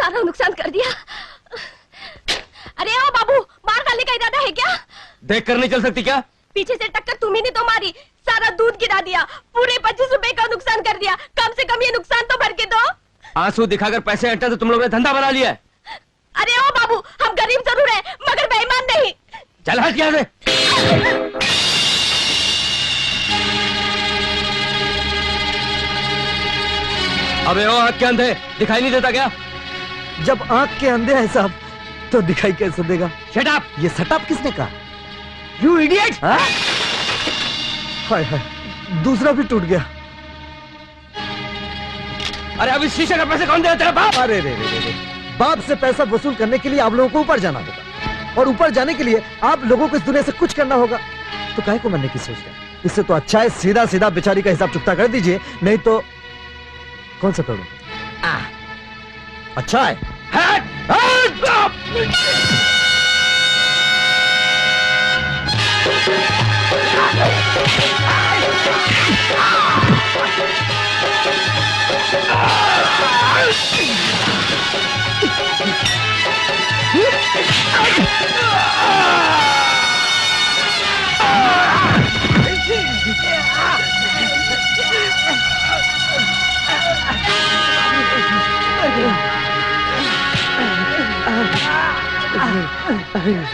सारा नुकसान कर दिया। अरे ओ बाबू, मार डालने का इरादा है क्या? देख कर नहीं चल सकती क्या? पीछे से टक्कर तुम ही ने तो मारी, सारा दूध गिरा दिया, पूरे 25 रुपए का नुकसान कर दिया। कम से कम ये नुकसान तो भर के दो। आंसू दिखाकर पैसे हटता तो तुम लोगों ने धंधा बना लिया है। अरे ओ बाबू, हम गरीब जरूर हैं, मगर बेईमान नहीं। चल हट यहाँ से। अबे ओ आँख के अंधे, दिखाई नहीं देता क्या? जब आँख के अंधे हैं साहब तो दिखाई कैसे देगा? Shut up! ये शट किसने कहा? You idiot! हाय हाय, दूसरा भी टूट गया। अरे अभी शीशे का पैसे कौन देगा? तेरा बाप? अरे रे रे रे, बाप से पैसा वसूल करने के लिए आप लोगों को ऊपर जाना होगा, और ऊपर जाने के लिए आप लोगों को इस दुनिया से कुछ करना होगा। तो काहे को मरने की सोच रहे? इससे तो अच्छा है सीधा सीधा बेचारी का हिसाब चुकता कर दीजिए, नहीं तो कौन सा करूं? अच्छा है।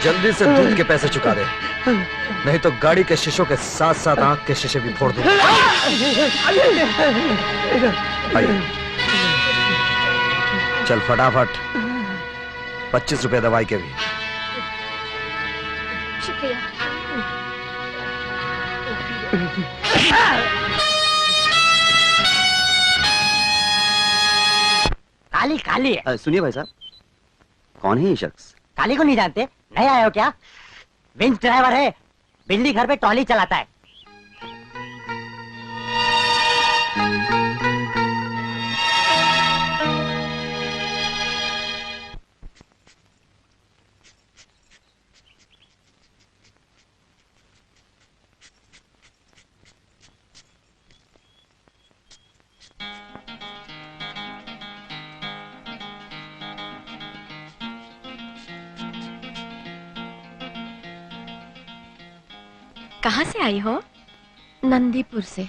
जल्दी से दूध के पैसे चुका दे, नहीं तो गाड़ी के शीशों के साथ साथ आंख के शीशे भी फोड़ दूंगा। चल फटाफट, 25 रुपए दवाई के भी। शुक्रिया। काली काली है। सुनिए भाई साहब, कौन है ये शख्स? काली को नहीं जानते? नहीं आए हो क्या? विंच ड्राइवर है, बिल्ली घर पे ट्रॉली चलाता है। कहाँ से आई हो? नंदीपुर से।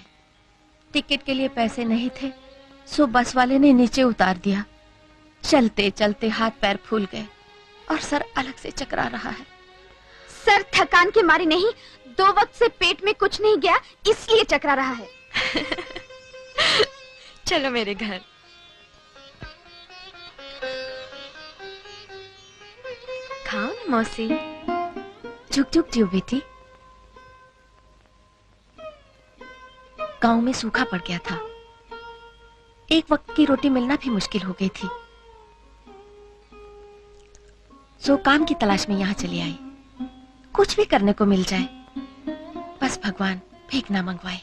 टिकट के लिए पैसे नहीं थे, सो बस वाले ने नीचे उतार दिया। चलते चलते हाथ पैर फूल गए और सर अलग से चकरा रहा है। सर थकान के मारे नहीं, 2 वक्त से पेट में कुछ नहीं गया इसलिए चकरा रहा है। चलो मेरे घर। खाओ ना मौसी। झुक झुक जियो बेटी। गांव में सूखा पड़ गया था, एक वक्त की रोटी मिलना भी मुश्किल हो गई थी, सो काम की तलाश में यहाँ चली आई। कुछ भी करने को मिल जाए, बस भगवान भीख ना मंगवाए।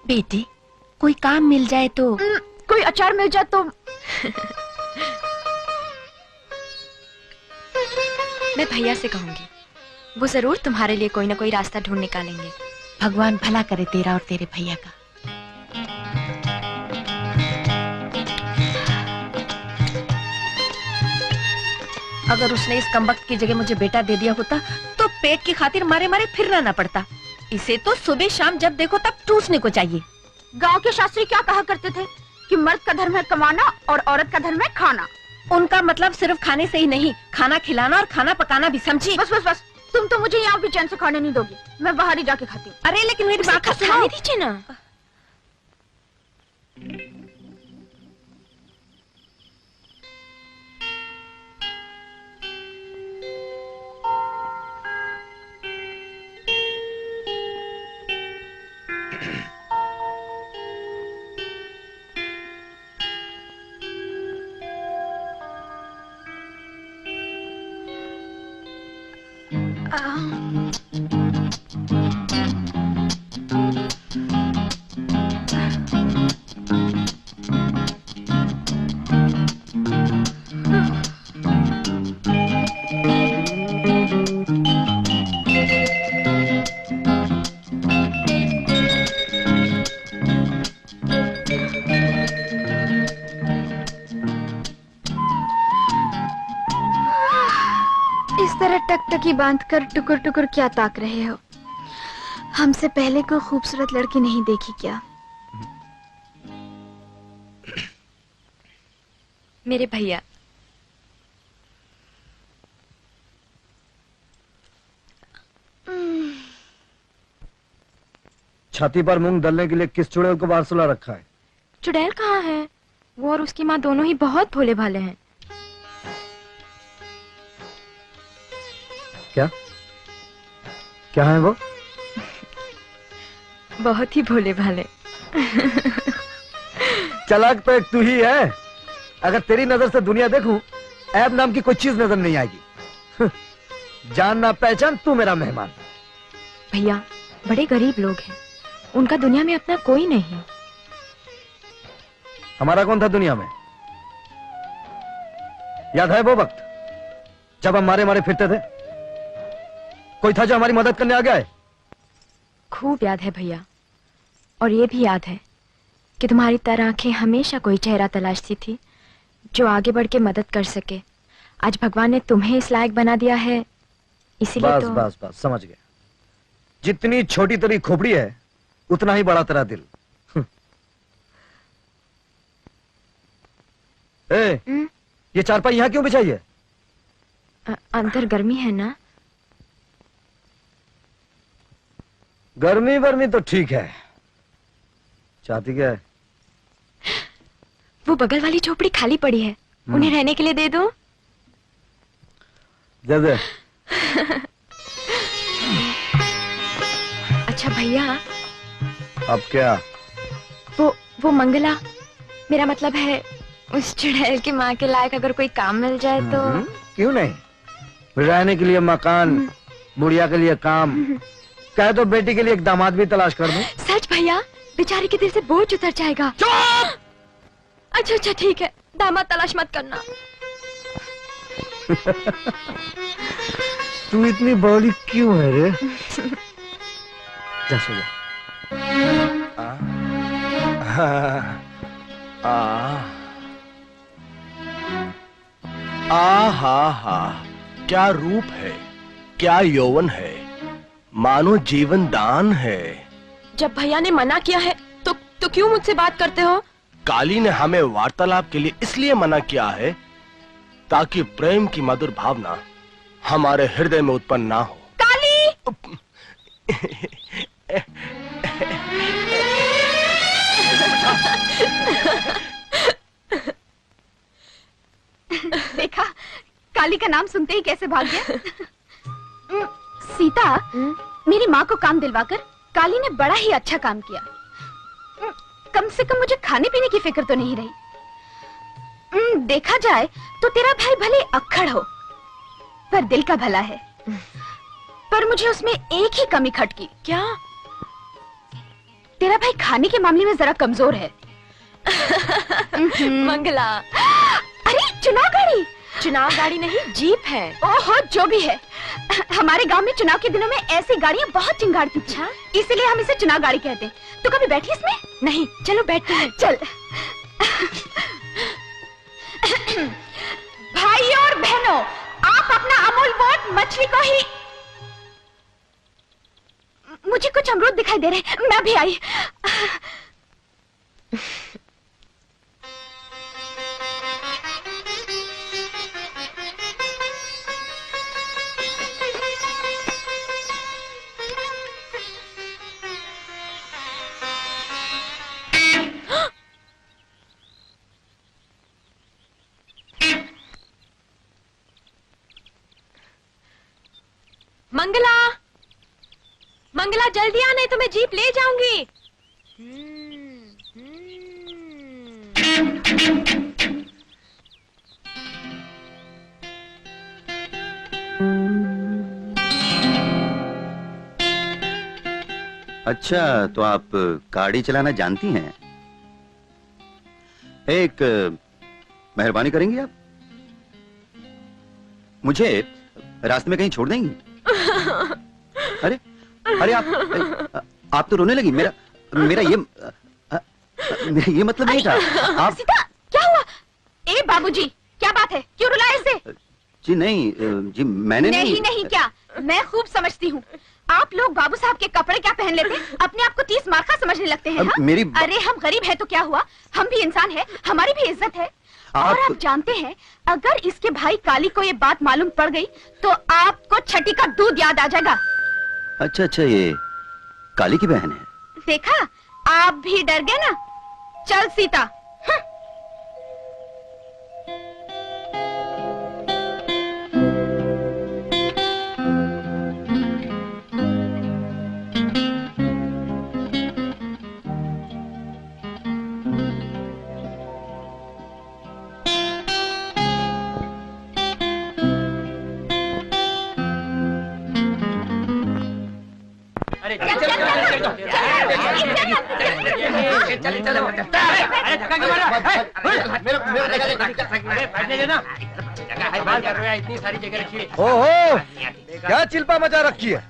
बेटी, कोई काम मिल जाए तो। कोई अचार मिल जाए तो। मैं भैया से कहूंगी, वो जरूर तुम्हारे लिए कोई ना कोई रास्ता ढूंढ निकालेंगे। भगवान भला करे तेरा और तेरे भैया का। अगर उसने इस कमबख्त की जगह मुझे बेटा दे दिया होता तो पेट की खातिर मारे मारे फिरना ना पड़ता। इसे तो सुबह शाम जब देखो तब टूसने को चाहिए। गांव के शास्त्री क्या कहा करते थे कि मर्द का धर्म है कमाना और औरत का धर्म है खाना। उनका मतलब सिर्फ खाने से ही नहीं, खाना खिलाना और खाना पकाना भी, समझी? बस बस बस, तुम तो मुझे यहाँ भी चैन से खाने नहीं दोगी, मैं बाहर ही जाके खाती हूँ। अरे लेकिन मेरी बात तो सुनो। दीजिए ना। तरह टकटकी बांधकर टुकुर टुकुर क्या ताक रहे हो? हमसे पहले कोई खूबसूरत लड़की नहीं देखी क्या? मेरे भैया। छाती पर मूंग दलने के लिए किस चुड़ैल को बाहर सुला रखा है? चुड़ैल कहाँ है? वो और उसकी माँ दोनों ही बहुत भोले भाले हैं। क्या क्या है वो? बहुत ही भोले भाले। चालाक तो एक तू ही है। अगर तेरी नजर से दुनिया देखूं, ऐब नाम की कोई चीज नजर नहीं आएगी। जान ना पहचान, तू मेरा मेहमान। भैया, बड़े गरीब लोग हैं, उनका दुनिया में अपना कोई नहीं। हमारा कौन था दुनिया में? याद है वो वक्त जब हम मारे मारे फिरते थे? कोई था जो हमारी मदद करने आ गया है? खूब याद है भैया, और ये भी याद है कि तुम्हारी तरह आंखें हमेशा कोई चेहरा तलाशती थी जो आगे बढ़ के मदद कर सके। आज भगवान ने तुम्हें इस लायक बना दिया है, इसीलिए बस तो... बस बस समझ गया। जितनी छोटी तेरी खोपड़ी है, उतना ही बड़ा तेरा दिल। ए, ये चारपाई यहाँ क्यों बिछाई है? अंदर गर्मी है ना? गर्मी वर्मी तो ठीक है, चाहती क्या है? वो बगल वाली झोपड़ी खाली पड़ी है, उन्हें रहने के लिए दे दो। दे दे। अच्छा भैया, अब क्या? वो मंगला, मेरा मतलब है उस चुड़ैल की माँ के लायक अगर कोई काम मिल जाए तो... क्यों नहीं? रहने के लिए मकान, बुढ़िया के लिए काम, कहे तो बेटी के लिए एक दामाद भी तलाश कर दूं। सच भैया, बेचारी के दिल से बोझ उतर जाएगा। अच्छा अच्छा ठीक है, दामाद तलाश मत करना। तू इतनी बड़ी क्यों है रे? जा सो जा। हा हा, क्या रूप है, क्या यौवन है, मानो जीवन दान है। जब भैया ने मना किया है तो क्यों मुझसे बात करते हो? काली ने हमें वार्तालाप के लिए इसलिए मना किया है ताकि प्रेम की मधुर भावना हमारे हृदय में उत्पन्न ना हो। काली! देखा, काली का नाम सुनते ही कैसे भाग गया। सीता, मेरी माँ को काम दिलवाकर काली ने बड़ा ही अच्छा काम किया। कम से कम मुझे खाने पीने की फिक्र तो नहीं रही। देखा जाए तो तेरा भाई भले अक्खड़ हो, पर दिल का भला है। पर मुझे उसमें एक ही कमी खटकी। क्या? तेरा भाई खाने के मामले में जरा कमजोर है। मंगला, अरे चुनाव गाड़ी! चुनाव गाड़ी नहीं, जीप है। ओहो, जो भी है, हमारे गांव में चुनाव के दिनों में ऐसी गाड़ियां बहुत चिंगारती थी, इसीलिए हम इसे चुनाव गाड़ी कहते हैं। तो कभी बैठी इसमें? नहीं, चलो बैठते हैं। चल। भाई और बहनों, आप अपना अमूल वोट मछली को ही... मुझे कुछ अमरूद दिखाई दे रहे, मैं भी आई। मंगला, मंगला जल्दी आ, नहीं तो मैं जीप ले जाऊंगी। अच्छा, तो आप गाड़ी चलाना जानती हैं? एक मेहरबानी करेंगी आप? मुझे रास्ते में कहीं छोड़ देंगी? अरे अरे आप तो रोने लगी। मेरा ये मतलब नहीं था। आप... सीता, क्या हुआ? ए बाबूजी, क्या बात है? क्यों रुलाए इसे? जी नहीं जी मैंने नहीं नहीं क्या, मैं खूब समझती हूँ। आप लोग बाबू साहब के कपड़े क्या पहन लेते, अपने आप को 30 मार्का समझने लगते हैं। हाँ? मेरी अरे हम गरीब है तो क्या हुआ, हम भी इंसान है, हमारी भी इज्जत है। और आप जानते हैं, अगर इसके भाई काली को ये बात मालूम पड़ गई तो आपको छठी का दूध याद आ जाएगा। अच्छा अच्छा, ये काली की बहन है। देखा, आप भी डर गए ना। चल सीता। ओहो, क्या चिल्पा मचा रखी है?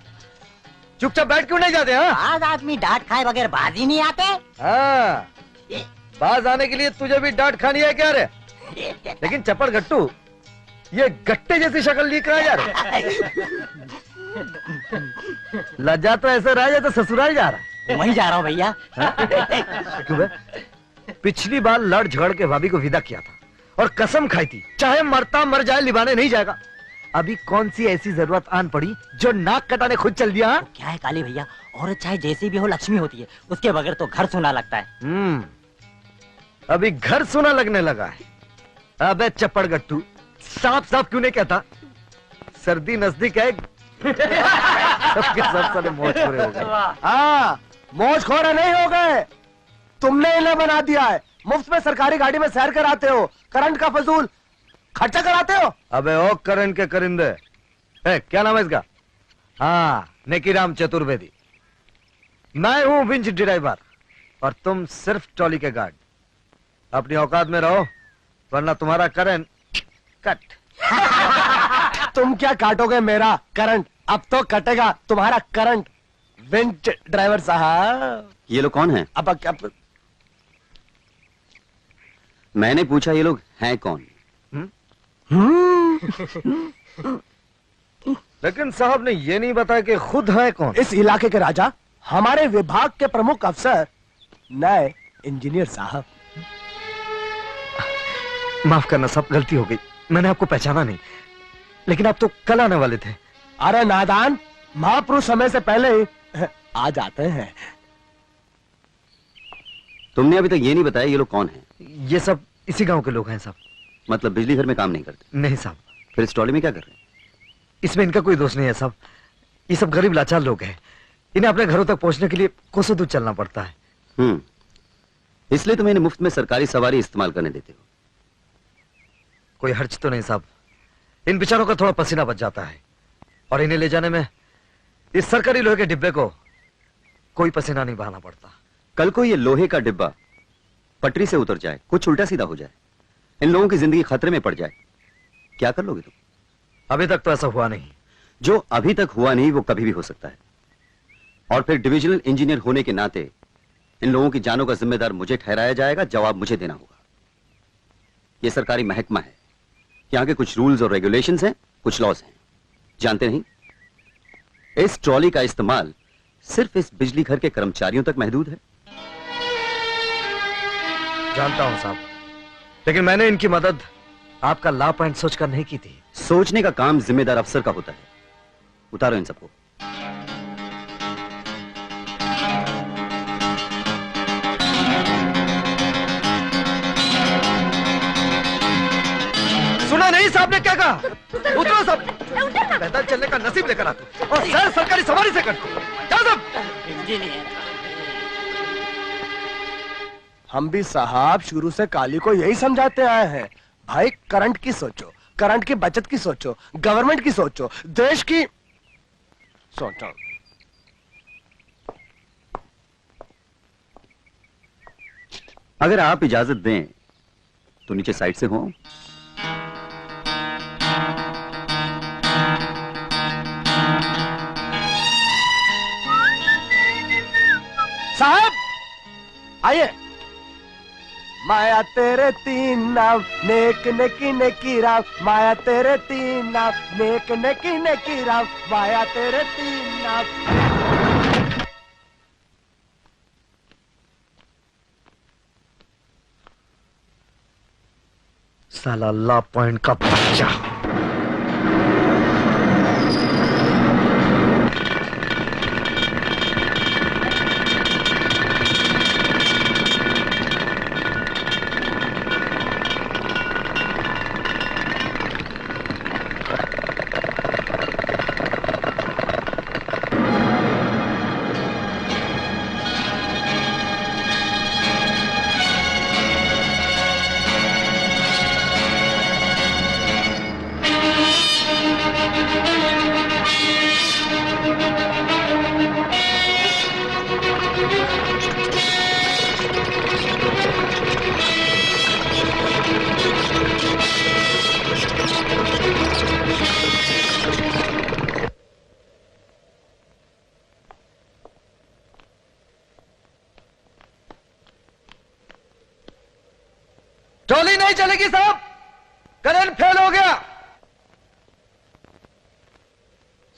चुपचाप बैठ क्यों नहीं जाते? हाँ आज आदमी डांट खाए बगैर बाज ही नहीं आते। हाँ, बाज आने के लिए तुझे भी डांट खानी है क्या रे? लेकिन चपड़ गट्टू, ये गट्टे जैसी शक्ल लेकर आ यार। लज्जा तो ऐसे रहा जैसे ससुराल जा रहा है। वहीं जा रहा हूँ भैया। क्यों बे? पिछली बार लड़ झगड़ के भाभी को विदा किया था और कसम खाई थी, चाहे मरता मर जाए लिबाने नहीं जाएगा। अभी कौन सी ऐसी जरूरत आन पड़ी जो नाक कटाने खुद चल दिया? हाँ? क्या है काली भैया, औरत चाहे जैसी भी हो लक्ष्मी होती है, उसके बगैर तो घर सुना लगता है। अभी घर सुना लगने लगा है। अबे चप्पड़ गट्टू, साफ साफ क्यों नहीं कहता? सर्दी नजदीक है। सबके सब साले मौजखोरे हो गए। हाँ, मौजखोरे नहीं हो गए, तुमने इन्हें बना दिया है। मुफ्त में सरकारी गाड़ी में सैर कराते हो, करंट का फजूल खर्चा कराते हो। अबे ओ करंट के करिंदे, क्या नाम है इसका? हाँ, नेकीराम चतुर्वेदी। मैं हूँ विंच ड्राइवर और तुम सिर्फ ट्रॉली के गार्ड। अपनी औकात में रहो वरना तुम्हारा करंट कट। तुम क्या काटोगे मेरा करंट, अब तो कटेगा तुम्हारा करंट। विंच ड्राइवर साहब। ये लोग कौन हैं? अब मैंने पूछा ये लोग हैं कौन? लेकिन साहब ने ये नहीं बताया कि खुद है कौन। इस इलाके के राजा, हमारे विभाग के प्रमुख अफसर, नए इंजीनियर साहब। माफ करना साहब, गलती हो गई, मैंने आपको पहचाना नहीं। लेकिन आप तो कल आने वाले थे। अरे नादान, महापुरुष समय से पहले ही आ जाते हैं। तुमने अभी तक ये नहीं बताया ये लोग कौन हैं? ये सब इसी गांव के लोग हैं साहब। मतलब बिजली घर में काम नहीं करते? नहीं साहब। फिर इस ट्रॉली में क्या कर रहे हैं? इसमें इनका कोई दोष नहीं है साहब। ये सब गरीब लाचार लोग हैं, इन्हें अपने घरों तक पहुंचने के लिए कोसों दूर चलना पड़ता है। इसलिए तुम्हें इन्हें मुफ्त में सरकारी सवारी इस्तेमाल करने देते हो? कोई हर्ज तो नहीं साहब, इन बेचारों का थोड़ा पसीना बच जाता है और इन्हें ले जाने में इस सरकारी लोहे के डिब्बे को कोई पसीना नहीं बहाना पड़ता। कल को ये लोहे का डिब्बा पटरी से उतर जाए, कुछ उल्टा सीधा हो जाए, इन लोगों की जिंदगी खतरे में पड़ जाए, क्या कर लोगे तुम? अभी तक तो ऐसा हुआ नहीं। जो अभी तक हुआ नहीं वो कभी भी हो सकता है। और फिर डिविजनल इंजीनियर होने के नाते इन लोगों की जानों का जिम्मेदार मुझे ठहराया जाएगा, जवाब मुझे देना होगा। यह सरकारी महकमा है, यहां के कुछ रूल्स और रेगुलेशंस हैं, कुछ लॉज हैं, जानते नहीं? इस ट्रॉली का इस्तेमाल सिर्फ इस बिजली घर के कर्मचारियों तक महदूद है। जानता हूं साहब, लेकिन मैंने इनकी मदद आपका ला पॉइंट सोचकर नहीं की थी। सोचने का काम जिम्मेदार अफसर का होता है। उतारो इन सबको। सुना नहीं साहब ने क्या कहा? उतरो सब। पैदल चलने का नसीब लेकर आते और सर सरकारी सवारी से करते। जाओ सब। हम भी साहब शुरू से काली को यही समझाते आए हैं, भाई करंट की सोचो, करंट की बचत की सोचो, गवर्नमेंट की सोचो, देश की सोचो। अगर आप इजाजत दें तो नीचे साइड से हो। साहब आइए, माया तेरे 3 नाम, नेक नेकी नेकी राम, माया तेरे 3 नाम, नेक नेकी नेकी राम, माया तेरे 3 नाम। साला ला पॉइंट का बच्चा। ट्रॉली नहीं चलेगी साहब, करंट फेल हो गया।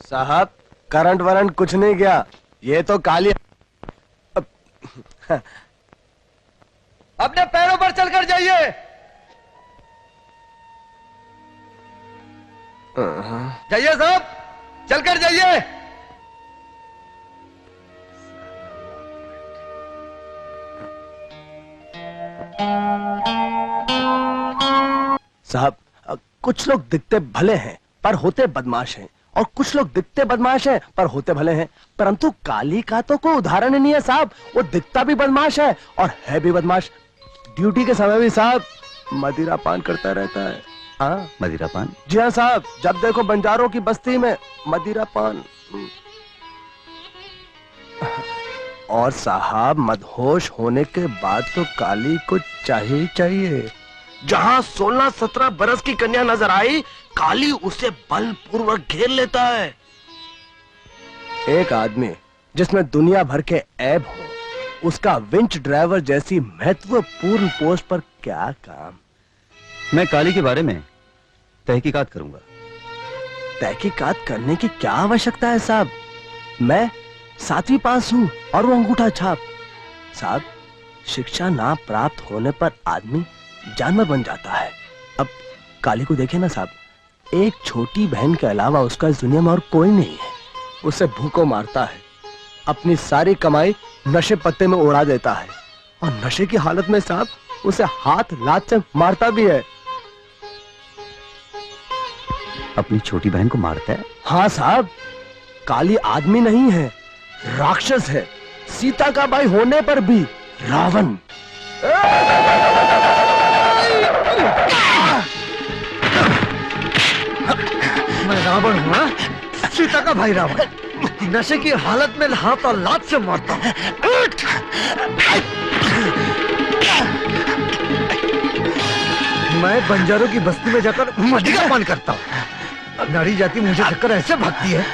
साहब करंट वरंट कुछ नहीं गया, ये तो काली। अपने पैरों पर चलकर जाइए। जाइए साहब, चलकर जाइए। साहब कुछ लोग दिखते भले हैं पर होते बदमाश हैं, और कुछ लोग दिखते बदमाश हैं पर होते भले हैं, परंतु काली का तो कोई उदाहरण नहीं है साहब। वो दिखता भी बदमाश है और है भी बदमाश। ड्यूटी के समय भी साहब मदिरा पान करता रहता है। हाँ मदिरा पान? जी हाँ साहब, जब देखो बंजारों की बस्ती में मदिरा पान। और साहब मदहोश होने के बाद तो काली को चाहिए ही चाहिए। जहां 16-17 बरस की कन्या नजर आई, काली उसे बलपूर्वक घेर लेता है। एक आदमी जिसमें दुनिया भर के ऐब हो, उसका विंच ड्राइवर जैसी महत्वपूर्ण पोस्ट पर क्या काम। मैं काली के बारे में तहकीकात करूंगा। तहकीकात करने की क्या आवश्यकता है साहब? मैं 7वीं पास हूं और वो अंगूठा छाप। साहब शिक्षा ना प्राप्त होने पर आदमी जानवर बन जाता है। अब काली को देखे ना साहब, एक छोटी बहन के अलावा उसका इस दुनिया में और कोई नहीं है। उसे भूखों मारता है, अपनी सारी कमाई नशे पत्ते में उड़ा देता है, और नशे की हालत में साहब उसे हाथ लात से मारता भी है। अपनी छोटी बहन को मारता है? हाँ साहब, काली आदमी नहीं है, राक्षस है। सीता का भाई होने पर भी रावण। मैं रावण हूँ हाँ? सीता का भाई रावण। नशे की हालत में हाथ और लात से मारता हूँ। मैं बंजारों की बस्ती में जाकर मदिरा पान करता हूँ। नारी जाति मुझे देखकर ऐसे भागती है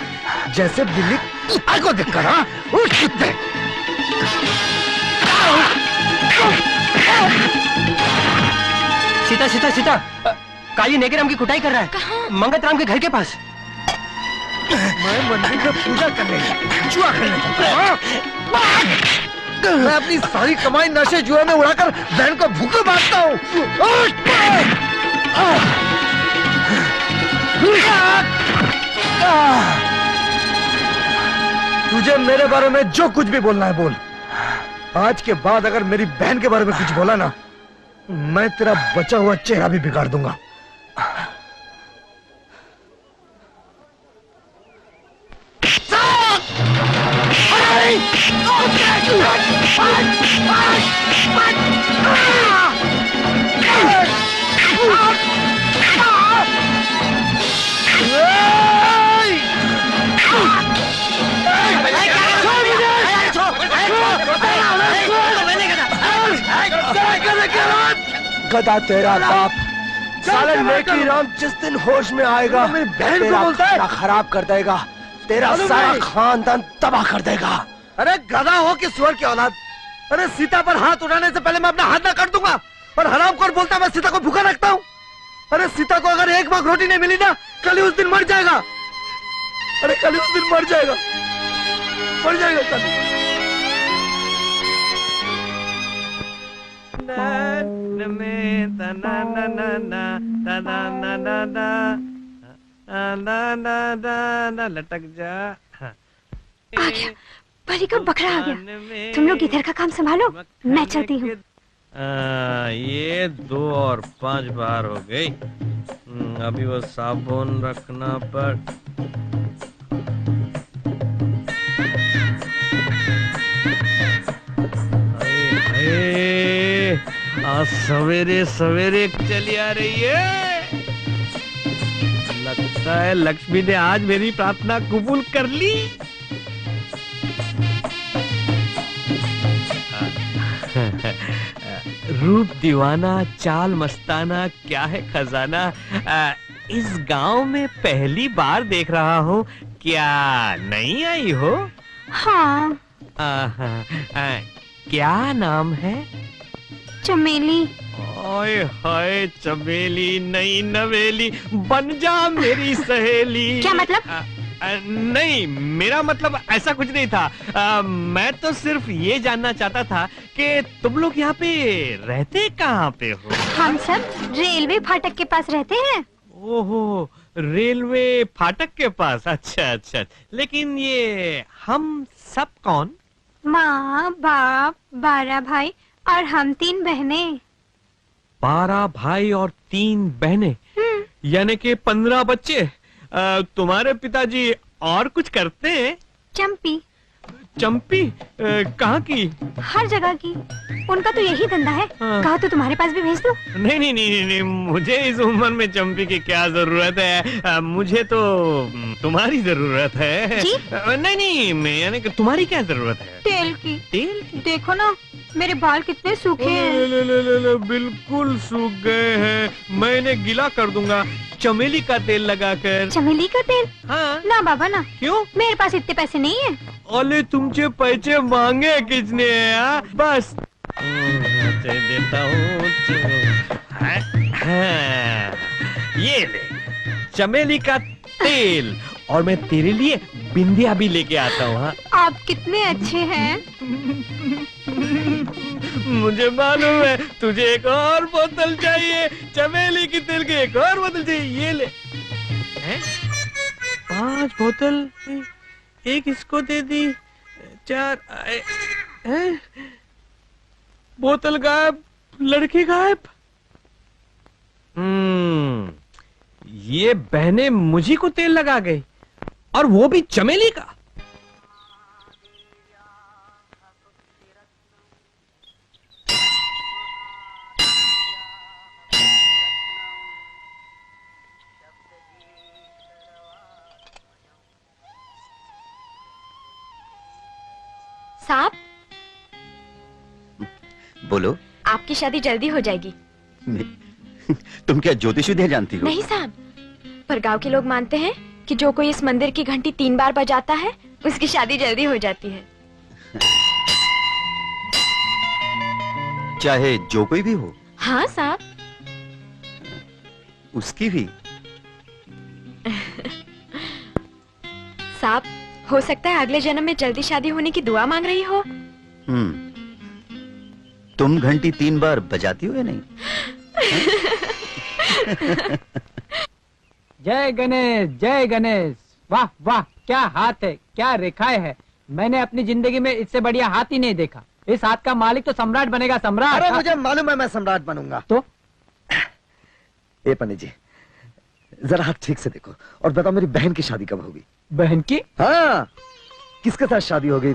जैसे बिल्ली कुत्ते को देखकर। हाँ उठ कुत्ते। सीता सीता सीता, काली नेगेराम की कुटाई कर रहा है। मंगत राम के घर के पास। मैं मंदिर में पूजा करने जुआ खेलने जाता हूँ। मैं अपनी सारी कमाई नशे जुए में उड़ाकर बहन को भूखे मारता हूँ। तुझे मेरे बारे में जो कुछ भी बोलना है बोल। आज के बाद अगर मेरी बहन के बारे में कुछ बोला ना, मैं तेरा बचा हुआ चेहरा भी बिगाड़ दूंगा। गधा तेरा बाप साले नेकी राम जिस दिन होश में आएगा मेरी बहन को बोलता है खराब कर देगा, तेरा सारा खानदान तबाह कर देगा। अरे गधा हो कि सुअर की औलाद, अरे सीता पर हाथ उठाने से पहले मैं अपना हाथ ना कर दूंगा। और हरामखोर बोलता है मैं सीता को भूखा रखता हूँ। अरे सीता को अगर एक वक्त रोटी नहीं मिली ना, कल ही उस दिन मर जाएगा। अरे कल ही उस दिन मर जाएगा कल। लटक जा। आ गया, परी का बकरा आ गया। तुम लोग इधर का काम संभालो, मैं चलती हूँ। ये 2 और 5 बार हो गई। अभी वो साबुन रखना पड़। आज सवेरे सवेरे चली आ रही है। लगता है लक्ष्मी ने आज मेरी प्रार्थना कबूल कर ली। रूप दीवाना, चाल मस्ताना, क्या है खजाना। इस गांव में पहली बार देख रहा हूँ। क्या नहीं आई हो? हाँ। क्या नाम है? चमेली। ओए हाय, चमेली नहीं नवेली, बन जा मेरी सहेली। क्या मतलब? नहीं, मेरा मतलब ऐसा कुछ नहीं था। मैं तो सिर्फ ये जानना चाहता था कि तुम लोग यहाँ पे रहते कहाँ पे हो? हम सब रेलवे फाटक के पास रहते हैं। ओहो, रेलवे फाटक के पास। अच्छा अच्छा, लेकिन ये हम सब कौन? माँ, बाप, 12 भाई और हम 3 बहनें। 12 भाई और 3 बहनें, यानी कि 15 बच्चे। तुम्हारे पिताजी और कुछ करते हैं? चंपी। चंपी? कहाँ की? हर जगह की। उनका तो यही धंधा है। हाँ। कहा तो तुम्हारे पास भी भेज दो। नहीं नहीं नहीं नहीं, मुझे इस उम्र में चंपी की क्या जरूरत है। मुझे तो तुम्हारी जरूरत है। जी? नहीं नहीं, मैं यानी कि तुम्हारी क्या जरूरत है? तेल की। तेल की? देखो ना, मेरे बाल कितने सूखे हैं। ले, बिल्कुल सूख गए हैं। मैं इन्हें गीला कर दूंगा चमेली का तेल लगाकर। चमेली का तेल? हाँ। ना बाबा ना। क्यों? मेरे पास इतने पैसे नहीं है। अरे तुमसे पैसे मांगे किसने? बस देता हूँ। ये ले चमेली का तेल, और मैं तेरे लिए बिंदिया भी लेके आता हूँ। हाँ, आप कितने अच्छे हैं। मुझे मालूम है तुझे एक और बोतल चाहिए, चमेली की तेल की एक और बोतल चाहिए। ये ले। 5 बोतल, एक इसको दे दी, 4 बोतल गायब, लड़की गायब। ये बहनें मुझी को तेल लगा गई, और वो भी चमेली का। साहब, बोलो। आपकी शादी जल्दी हो जाएगी। तुम क्या ज्योतिष विद्या जानती हो? नहीं साहब, पर गांव के लोग मानते हैं कि जो कोई इस मंदिर की घंटी 3 बार बजाता है, उसकी शादी जल्दी हो जाती है। चाहे जो कोई भी हो? हाँ साहब। उसकी भी? साहब, हो सकता है अगले जन्म में जल्दी शादी होने की दुआ मांग रही हो। तुम घंटी 3 बार बजाती हो या नहीं? जय गणेश, जय गणेश। वाह वाह, क्या हाथ है, क्या रेखाएं है। मैंने अपनी जिंदगी में इससे बढ़िया हाथ ही नहीं देखा। इस हाथ का मालिक तो सम्राट बनेगा, सम्राट। अरे मुझे मालूम है मैं सम्राट बनूंगा। तो ए पंडित जी, जरा हाथ ठीक से देखो और बताओ मेरी बहन की शादी कब होगी? बहन की? हाँ, किसके साथ शादी होगी?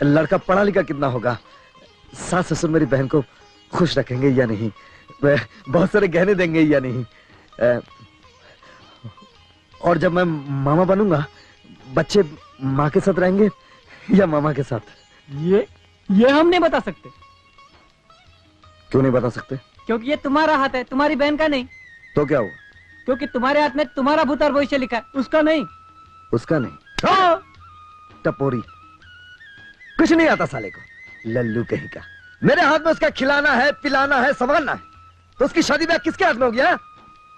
लड़का पढ़ा लिखा कितना होगा? सास ससुर मेरी बहन को खुश रखेंगे या नहीं? बहुत सारे गहने देंगे या नहीं? और जब मैं मामा बनूंगा, बच्चे माँ के साथ रहेंगे या मामा के साथ? ये हम नहीं बता सकते। क्यों नहीं बता सकते? क्योंकि ये तुम्हारा हाथ है, तुम्हारी बहन का नहीं। तो क्या हुआ? क्योंकि तुम्हारे हाथ में तुम्हारा भूत और भविष्य लिखा है, उसका नहीं। उसका नहीं? टपोरी, कुछ नहीं आता साले को, लल्लू कहीं का। मेरे हाथ में उसका खिलाना है, पिलाना है, संभालना है, तो उसकी शादी ब्याह किसके हाथ में हो गया?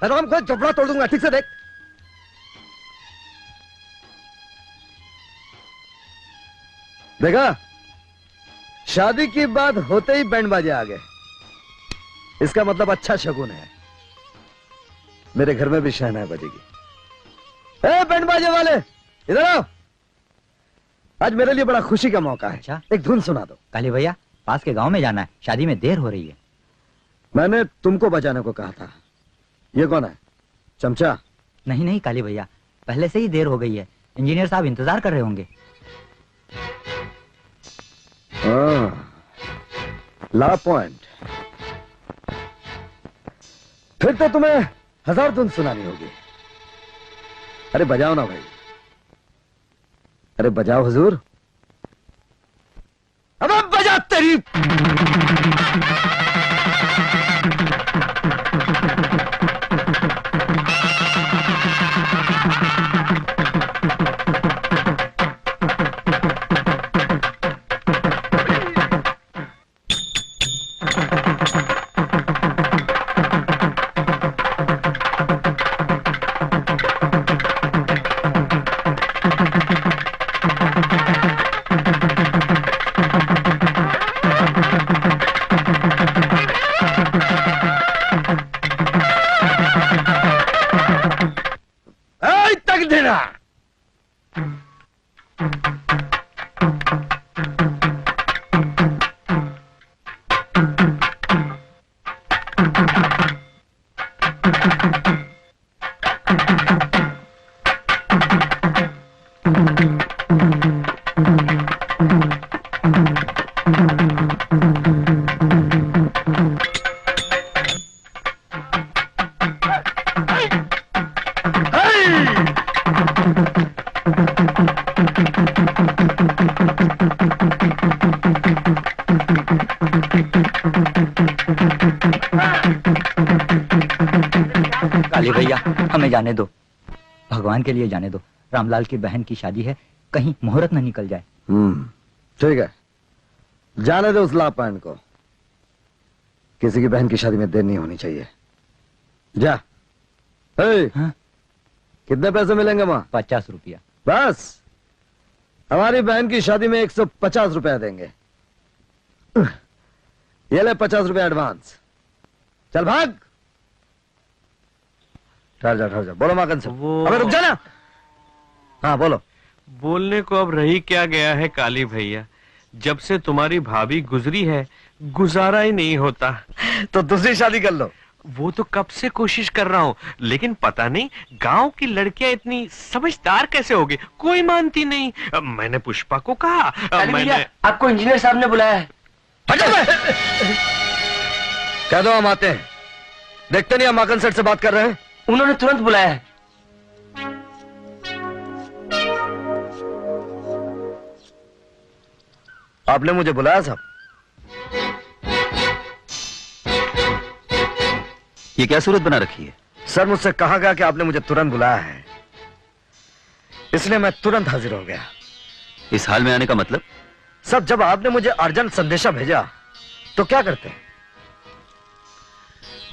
हराम को जबड़ा तोड़ दूंगा। ठीक से देख। देखा, शादी की बात होते ही बैंड बाजे आ गए। इसका मतलब अच्छा शगुन है। मेरे घर में भी शहनाई बजेगी। ए बैंड बाजे वाले, इधर आओ। आज मेरे लिए बड़ा खुशी का मौका है। अच्छा, एक धुन सुना दो। काली भैया, पास के गांव में जाना है, शादी में देर हो रही है। मैंने तुमको बजाने को कहा था। ये कौन है? चमचा? नहीं नहीं काली भैया, पहले से ही देर हो गई है, इंजीनियर साहब इंतजार कर रहे होंगे। ला पॉइंट। फिर तो तुम्हें 1000 धुन सुनानी होगी। अरे बजाओ ना भाई, अरे बजाओ हुजूर। अबे बजा तेरी। काली भैया, हमें जाने दो, भगवान के लिए जाने दो। रामलाल की बहन की शादी है, कहीं मुहूर्त न निकल जाए। ठीक है, जाने दो उस लापान को। किसी की बहन की शादी में देर नहीं होनी चाहिए। जा। हाँ? कितने पैसे मिलेंगे वहां? 50 रुपया। बस, हमारी बहन की शादी में 150 रुपया देंगे। ये ले 50 रुपया एडवांस। चल भाग। ठहर जा। बोलो माकन से। अबे रुक जाना। हाँ बोलो। बोलने को अब रही क्या गया है काली भैया, जब से तुम्हारी भाभी गुजरी है गुजारा ही नहीं होता। तो दूसरी शादी कर लो। वो तो कब से कोशिश कर रहा हूँ, लेकिन पता नहीं गांव की लड़कियां इतनी समझदार कैसे होगी, कोई मानती नहीं। मैंने पुष्पा को कहा। मैंने आपको इंजीनियर साहब ने बुलाया है। कह दो हम आते हैं। देखते नहीं हम माकन सेठ से बात कर रहे हैं। उन्होंने तुरंत बुलाया है। आपने मुझे बुलाया साहब? ये क्या सूरत बना रखी है? सर मुझसे कहा गया कि आपने मुझे तुरंत बुलाया है, इसलिए मैं तुरंत हाजिर हो गया। इस हाल में आने का मतलब? सब जब आपने मुझे अर्जेंट संदेशा भेजा तो क्या करते हैं?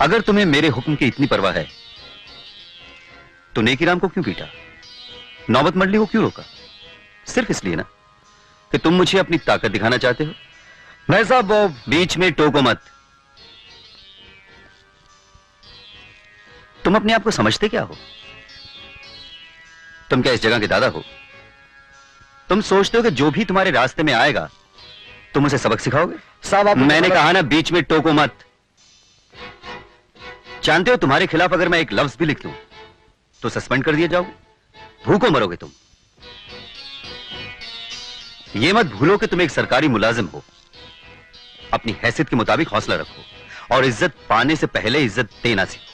अगर तुम्हें मेरे हुक्म की इतनी परवाह है तो नेकीराम को क्यों पीटा, नौबत मंडली को क्यों रोका? सिर्फ इसलिए ना कि तुम मुझे अपनी ताकत दिखाना चाहते हो? नहीं साहब, वो बीच में टोको मत। तुम अपने आप को समझते क्या हो? तुम क्या इस जगह के दादा हो? तुम सोचते हो कि जो भी तुम्हारे रास्ते में आएगा तुम उसे सबक सिखाओगे? साहब मैंने कहा ना, बीच में टोको मत। जानते हो तुम्हारे खिलाफ अगर मैं एक लफ्ज भी लिख दूं तो सस्पेंड कर दिया जाओगे, भूखों मरोगे तुम। ये मत भूलो कि तुम एक सरकारी मुलाजिम हो। अपनी हैसियत के मुताबिक हौसला रखो और इज्जत पाने से पहले इज्जत देना सीखो।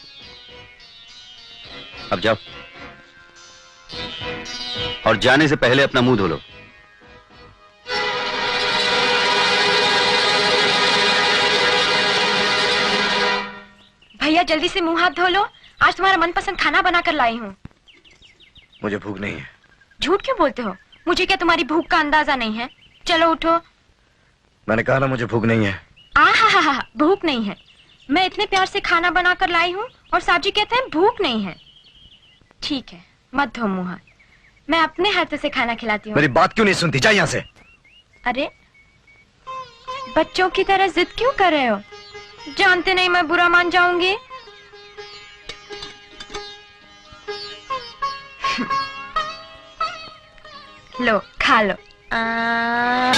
अब जाओ और जाने से पहले अपना मुंह धो लो। भैया जल्दी से मुंह हाथ धो लो, आज तुम्हारा मनपसंद खाना बनाकर लाई हूँ। मुझे भूख नहीं है। झूठ क्यों बोलते हो? मुझे क्या तुम्हारी भूख का अंदाजा नहीं है? चलो उठो। मैंने कहा ना मुझे भूख नहीं है। आहा, भूख नहीं है। मैं इतने प्यार से खाना बनाकर लाई हूँ और साहब जी कहते हैं भूख नहीं है। ठीक है, मत धो मुंह हाथ, मैं अपने हाथ से खाना खिलाती हूँ। मेरी बात क्यों नहीं सुनती? जा यहाँ से। अरे बच्चों की तरह जिद क्यों कर रहे हो? जानते नहीं मैं बुरा मान जाऊंगी। लो खा लो।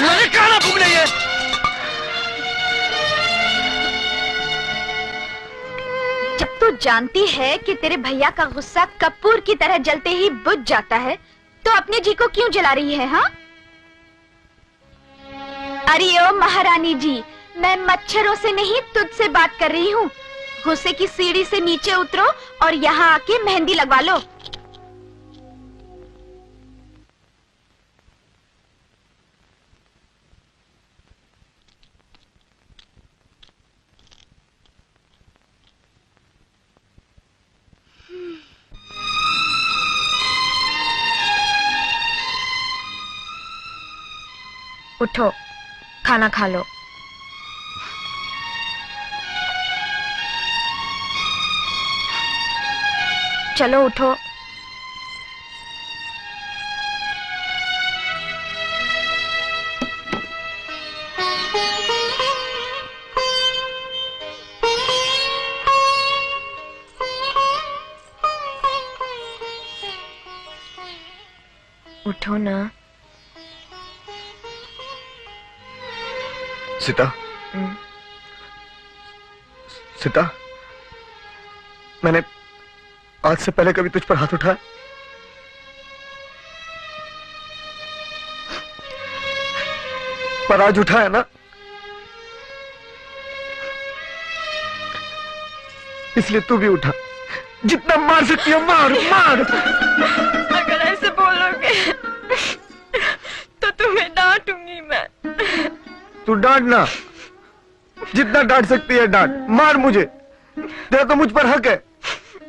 मुझे खाना भूख नहीं है। जब तू जानती है कि तेरे भैया का गुस्सा कपूर की तरह जलते ही बुझ जाता है, तो अपने जी को क्यों जला रही है? हाँ? अरे ओ महारानी जी, मैं मच्छरों से नहीं तुझसे बात कर रही हूँ। गुस्से की सीढ़ी से नीचे उतरो और यहाँ आके मेहंदी लगवा लो। उठो, खाना खा लो। चलो उठो। उठो ना। सीता, सीता, मैंने आज से पहले कभी तुझ पर हाथ उठाया? पर आज उठाया ना, इसलिए तू भी उठा। जितना मार सकती है मार, मार। अगर ऐसे बोलोगे तो तुम्हें डांटूंगी मैं। तू डांट ना, जितना डांट सकती है डांट, मार मुझे। तेरा तो मुझ पर हक है,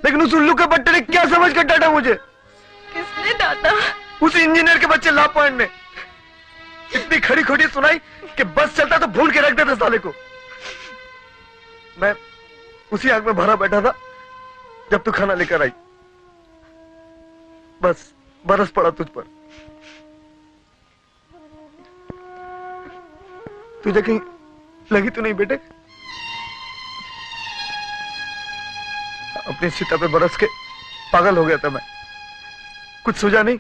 लेकिन उस उल्लू के बट्टे ने क्या समझ कर डांटा मुझे? किसने डांटा? उस इंजीनियर के बच्चे लापॉइंट ने इतनी खड़ी खोटी सुनाई कि बस चलता तो भूल के रख देता साले को। मैं उसी आग में भरा बैठा था जब तू खाना लेकर आई। बस बरस पड़ा तुझ पर। तुझे कहीं लगी तो नहीं बेटे? अपनी सीता पे बरस के पागल हो गया था मैं। कुछ सूझा नहीं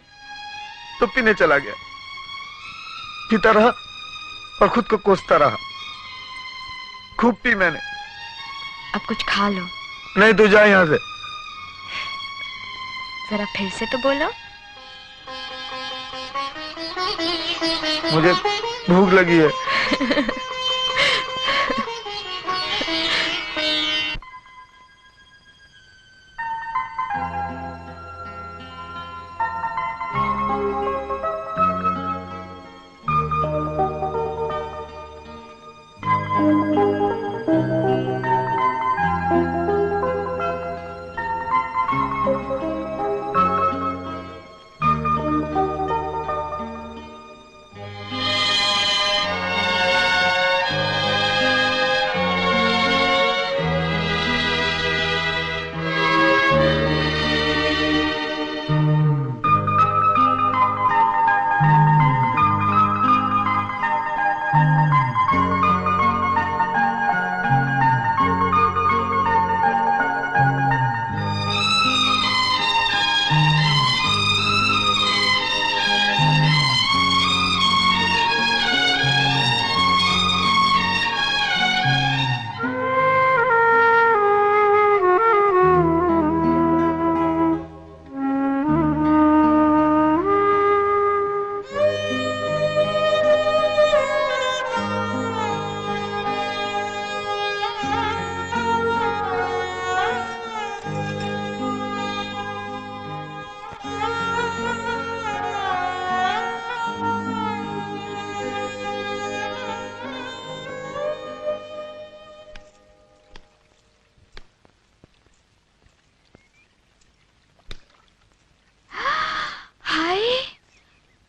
तो पीने चला गया। पीता रहा और खुद को कोसता रहा। खूब पी मैंने। अब कुछ खा लो। नहीं, तू जा यहां से। जरा फिर से तो बोलो। मुझे भूख लगी है।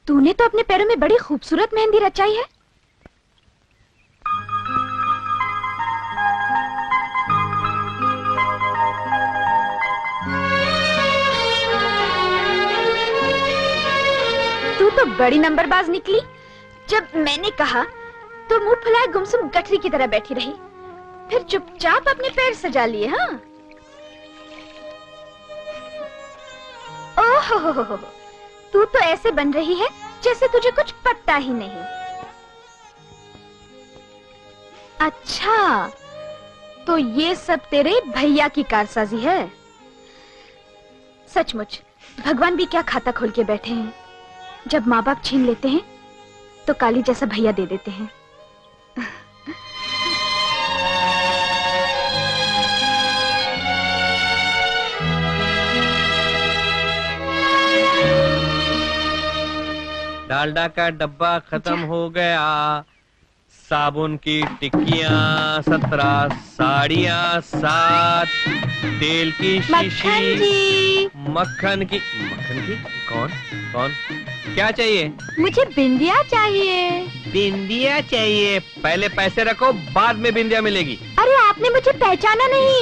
तूने तो अपने पैरों में बड़ी खूबसूरत मेहंदी रचाई है। तो बड़ी नंबरबाज निकली। जब मैंने कहा तो मुंह फुलाए गुमसुम गठरी की तरह बैठी रही, फिर चुपचाप अपने पैर सजा लिए। हाँ, ओहो, तू तो ऐसे बन रही है जैसे तुझे कुछ पता ही नहीं। अच्छा, तो ये सब तेरे भैया की कारसाजी है। सचमुच भगवान भी क्या खाता खोल के बैठे हैं। जब माँ बाप छीन लेते हैं तो काली जैसा भैया दे देते हैं। डालडा का डब्बा खत्म हो गया, साबुन की टिक्कियाँ 17, साड़ियाँ 7, तेल की शीशी, मक्खन की कौन कौन क्या चाहिए? मुझे बिंदिया चाहिए। बिंदिया चाहिए? पहले पैसे रखो, बाद में बिंदिया मिलेगी। अरे आपने मुझे पहचाना नहीं।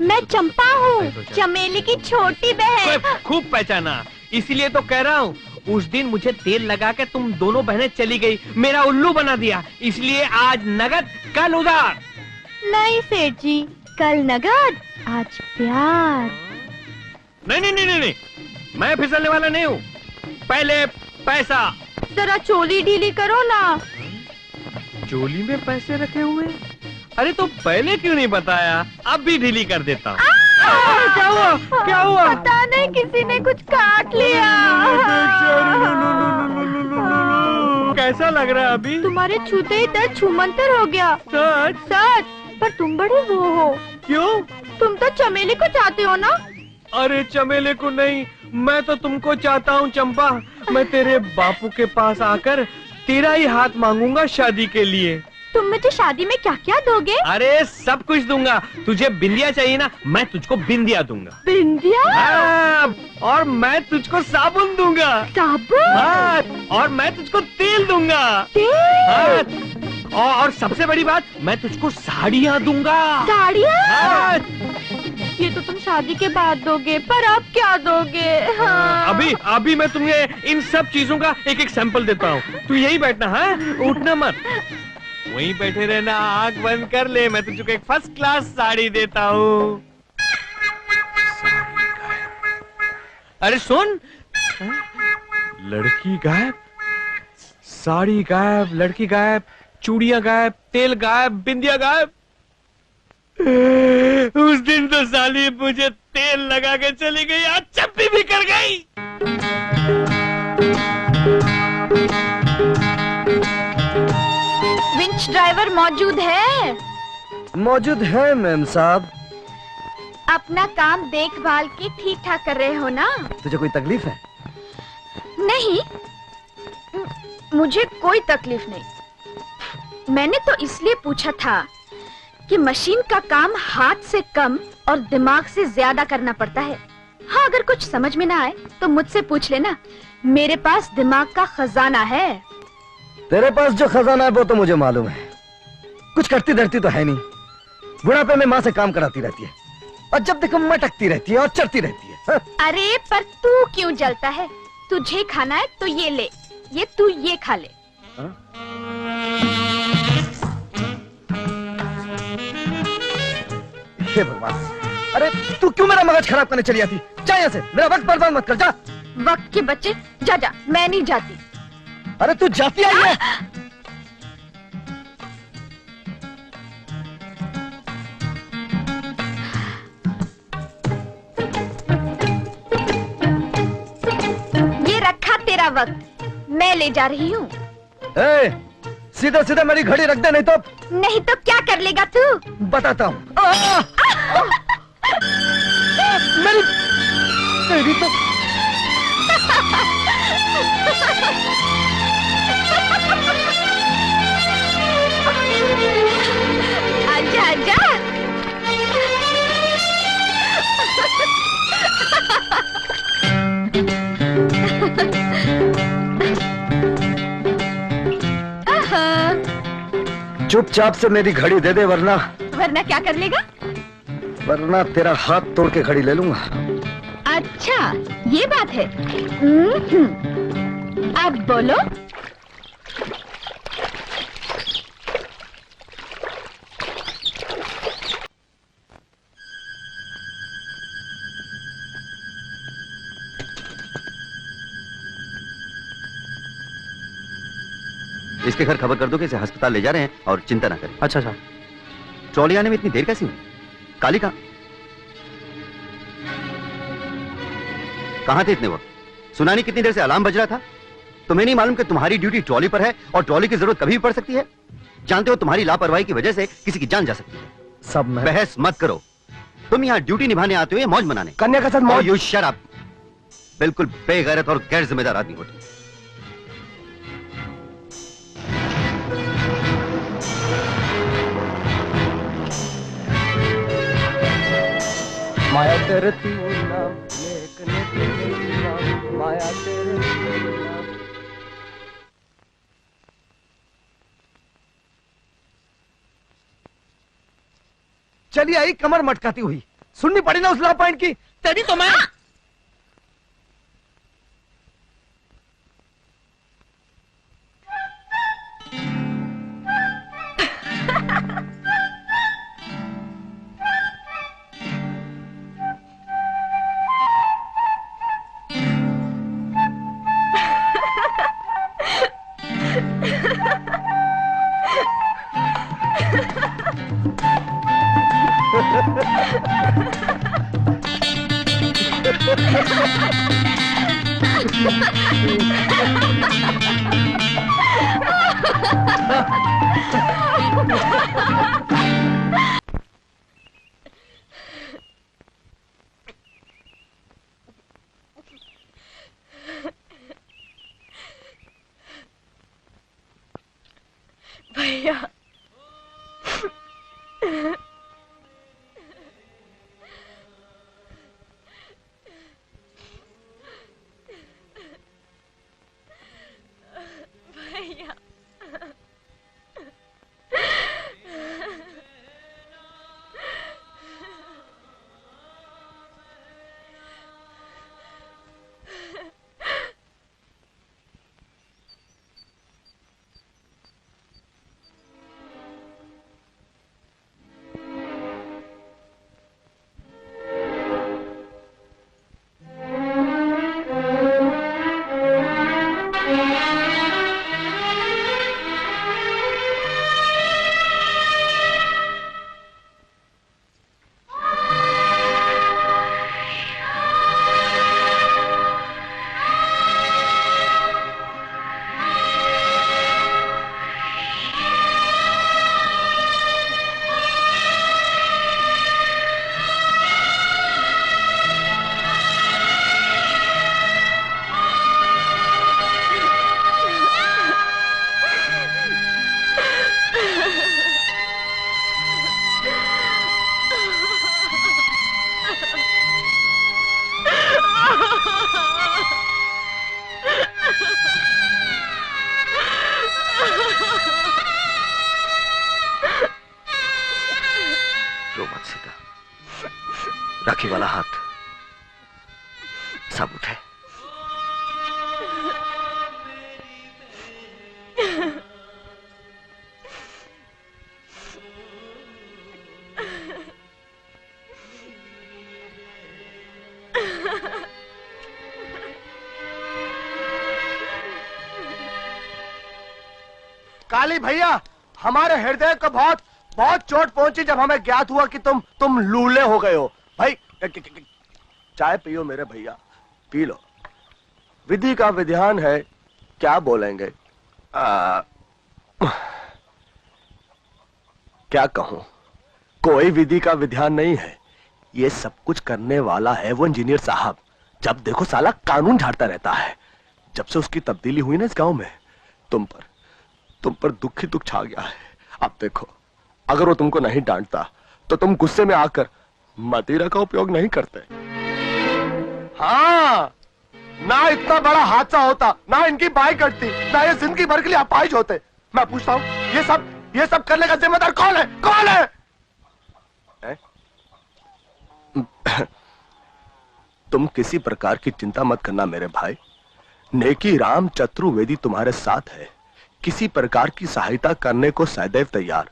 मैं चंपा हूँ, चमेली की छोटी बहन। खूब पहचाना, इसीलिए तो कह रहा हूँ। उस दिन मुझे तेल लगा के तुम दोनों बहनें चली गई, मेरा उल्लू बना दिया, इसलिए आज नगद कल उधार। नहीं सेठ जी, कल नगद आज प्यार। नहीं, मैं फिसलने वाला नहीं हूँ। पहले पैसा। जरा चोली ढीली करो ना। चोली में पैसे रखे हुए? अरे तो पहले क्यों नहीं बताया? अब भी ढीली कर देता हूँ। क्या हुआ? क्या हुआ? पता नहीं, किसी ने कुछ काट लिया। कैसा लग रहा है अभी? तुम्हारे छूते ही दर्द छूमंतर हो गया। सच, पर तुम बड़े वो हो। क्यों? तुम तो चमेली को चाहते हो ना? अरे चमेले को नहीं, मैं तो तुमको चाहता हूँ चंपा। मैं तेरे बापू के पास आकर तेरा ही हाथ मांगूंगा शादी के लिए। तुम मुझे शादी में क्या क्या दोगे? अरे सब कुछ दूंगा। तुझे बिंदिया चाहिए ना, मैं तुझको बिंदिया दूंगा। बिंदिया? हाँ, और मैं तुझको साबुन दूंगा। साबुन? हाँ, और मैं तुझको तेल दूंगा। तेल? हाँ, और सबसे बड़ी बात, मैं तुझको साड़ियाँ दूंगा। साड़ियाँ? हाँ। ये तो तुम शादी के बाद दोगे, पर अब क्या दोगे? हाँ। अभी मैं तुम्हें इन सब चीजों का एक एक सैंपल देता हूँ। तू यही बैठना है, उठना मत, वहीं बैठे रहना, आंख बंद कर ले। मैं तुझको एक फर्स्ट क्लास साड़ी देता हूँ। अरे सुन, लड़की गायब, साड़ी गायब, लड़की गायब, चूड़ियां गायब, तेल गायब, बिंदिया गायब। उस दिन तो साली मुझे तेल लगा के चली गई, आज चप्पी भी कर गई। विंच ड्राइवर मौजूद है? मौजूद है मैम साहब। अपना काम देखभाल की ठीक ठाक कर रहे हो ना? तुझे कोई तकलीफ है? नहीं, मुझे कोई तकलीफ नहीं। मैंने तो इसलिए पूछा था कि मशीन का काम हाथ से कम और दिमाग से ज्यादा करना पड़ता है। हाँ, अगर कुछ समझ में ना आए तो मुझसे पूछ लेना, मेरे पास दिमाग का खजाना है। तेरे पास जो खजाना है वो तो मुझे मालूम है। कुछ करती धरती तो है नहीं। बुढ़ापे में माँ से काम कराती रहती है और जब देखो मटकती रहती है और चढ़ती रहती है। हाँ? अरे पर तू क्यों जलता है? तुझे खाना है तो ये ले, ये तू ये खा ले। हाँ? हे भगवान, अरे तू क्यों मेरा मगज खराब करने चली आती? जा यहाँ से, मेरा वक्त बर्बाद मत कर, जा। वक्त के बच्चे, जा जा, मैं नहीं जाती। अरे तू जाती आई है? ये रखा तेरा वक्त, मैं ले जा रही हूँ। सीधा सीधा मेरी घड़ी रख दे, नहीं तो क्या कर लेगा तू? बताता हूँ। मेरी तो आजा आजा। चुपचाप से मेरी घड़ी दे दे, वरना क्या कर लेगा? वरना तेरा हाथ तोड़ के घड़ी ले लूंगा। अच्छा, ये बात है। अब बोलो। इसके घर खबर कर दो कि इसे अस्पताल ले जा रहे हैं और चिंता ना करें। अच्छा अच्छा। ट्रॉली आने में इतनी देर कैसी हुई? काली कहाँ थे इतने वक्त? सुना नहीं कितनी देर से अलार्म बज रहा था? तुम्हें नहीं मालूम कि तुम्हारी ड्यूटी ट्रॉली पर है और ट्रॉली की जरूरत कभी भी पड़ सकती है? जानते हो तुम्हारी लापरवाही की वजह से किसी की जान जा सकती है। सब मैं बहस मत करो। तुम यहाँ ड्यूटी निभाने आते हो या मौज मनाने? कन्या के साथ मौज। You shut up. बिल्कुल बेगैरत और गैर जिम्मेदार आदमी हो तुम। माया तेरे तू नाम माया तेरे तू नाम। चलिए आई कमर मटकाती हुई, सुननी पड़ी ना उस लॉ पॉइंट की। तेरी तो मैं भैया भैया राखी वाला हाथ साबुत है। काली भैया, हमारे हृदय को बहुत बहुत चोट पहुंची जब हमें ज्ञात हुआ कि तुम लूले हो गए हो। भाई चाय पियो मेरे भैया, पी लो। विधि का विधान है, क्या बोलेंगे? क्या कहूं, कोई विधि का विधान नहीं है। ये सब कुछ करने वाला है वो इंजीनियर साहब। जब देखो साला कानून झाड़ता रहता है। जब से उसकी तब्दीली हुई ना इस गांव में, तुम पर दुख ही दुख छा गया है। अब देखो, अगर वो तुमको नहीं डांटता तो तुम गुस्से में आकर मदिरा का उपयोग नहीं करते। हाँ, ना इतना बड़ा हादसा होता, ना इनकी बाई कटती, ना ये जिंदगी भर के लिए अपाहिज होते। मैं पूछता हूँ, ये सब करने का जिम्मेदार कौन है? कौन है? तुम किसी प्रकार की चिंता मत करना मेरे भाई। नेकी राम चतुर्वेदी तुम्हारे साथ है, किसी प्रकार की सहायता करने को सदैव तैयार।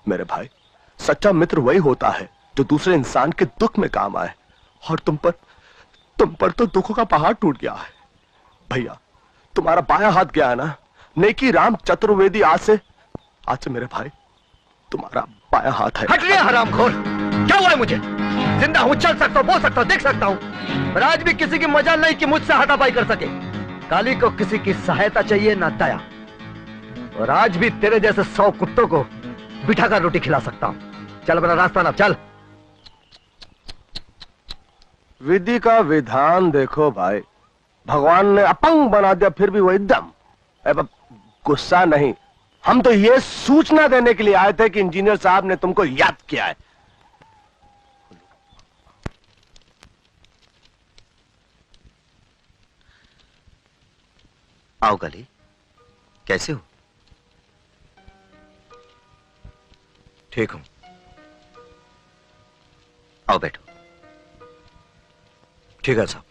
मेरे भाई, सच्चा मित्र वही होता है जो दूसरे इंसान के दुख में काम आए, और तुम पर तो दुखों का पहाड़ टूट गया है। भैया, तुम्हारा बायां हाथ गया है ना, नेकी राम चतुर्वेदी आज से मेरे भाई तुम्हारा बायां हाथ है। हट गया हरामखोर। क्या हुआ है मुझे? जिंदा हूं, चल सकता हूं, बोल सकता हूं, देख सकता हूं, पर आज भी किसी की मजाल नहीं कि मुझसे हाथापाई कर सके। काली को किसी की सहायता चाहिए ना दया, और आज भी तेरे जैसे 100 कुत्तों को बिठाकर रोटी खिला सकता हूं। चल अपना रास्ता ना, चल। विधि का विधान देखो भाई, भगवान ने अपंग बना दिया फिर भी वही दम। अब गुस्सा नहीं, हम तो ये सूचना देने के लिए आए थे कि इंजीनियर साहब ने तुमको याद किया है। आओ काली, कैसे हो? ठीक हूं। आओ बैठो। ठीक है साहब।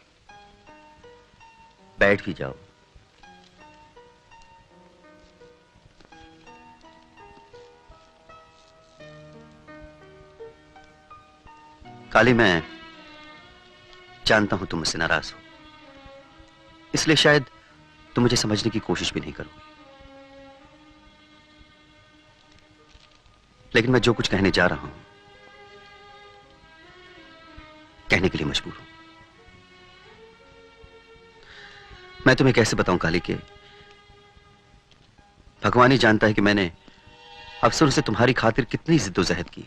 बैठ भी जाओ। काली, मैं जानता हूं तुम मुझसे नाराज हो, इसलिए शायद तुम मुझे समझने की कोशिश भी नहीं करोगे, लेकिन मैं जो कुछ कहने जा रहा हूं कहने के लिए मजबूर हूं। मैं तुम्हें कैसे बताऊं काली के भगवान ही जानता है कि मैंने अफसरों से तुम्हारी खातिर कितनी जिद्दोजहद की,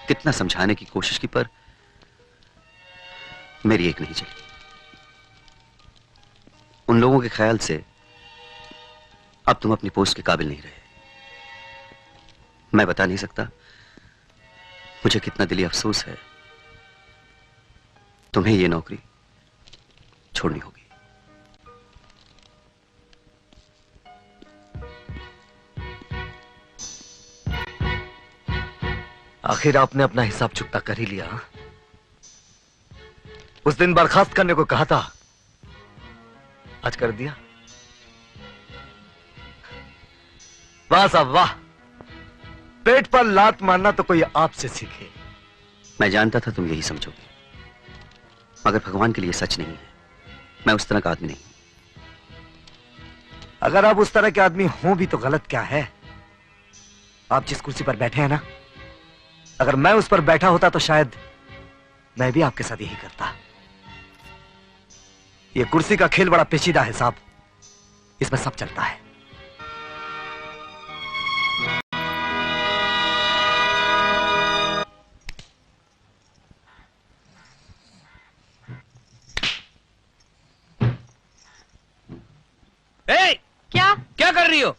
कितना समझाने की कोशिश की, पर मेरी एक नहीं चली। उन लोगों के ख्याल से अब तुम अपनी पोस्ट के काबिल नहीं रहे। मैं बता नहीं सकता मुझे कितना दिली अफसोस है। तुम्हें यह नौकरी छोड़नी होगी। आखिर आपने अपना हिसाब चुकता कर ही लिया। उस दिन बर्खास्त करने को कहा था, आज कर दिया। वाह साहब वाह, पेट पर लात मारना तो कोई आपसे सीखे। मैं जानता था तुम यही समझोगे, मगर भगवान के लिए सच नहीं है। मैं उस तरह का आदमी नहीं। अगर आप उस तरह के आदमी हो भी तो गलत क्या है? आप जिस कुर्सी पर बैठे हैं ना, अगर मैं उस पर बैठा होता तो शायद मैं भी आपके साथ यही करता। ये कुर्सी का खेल बड़ा पेचीदा है साहब, इसमें सब चलता है। क्या कर रही हो?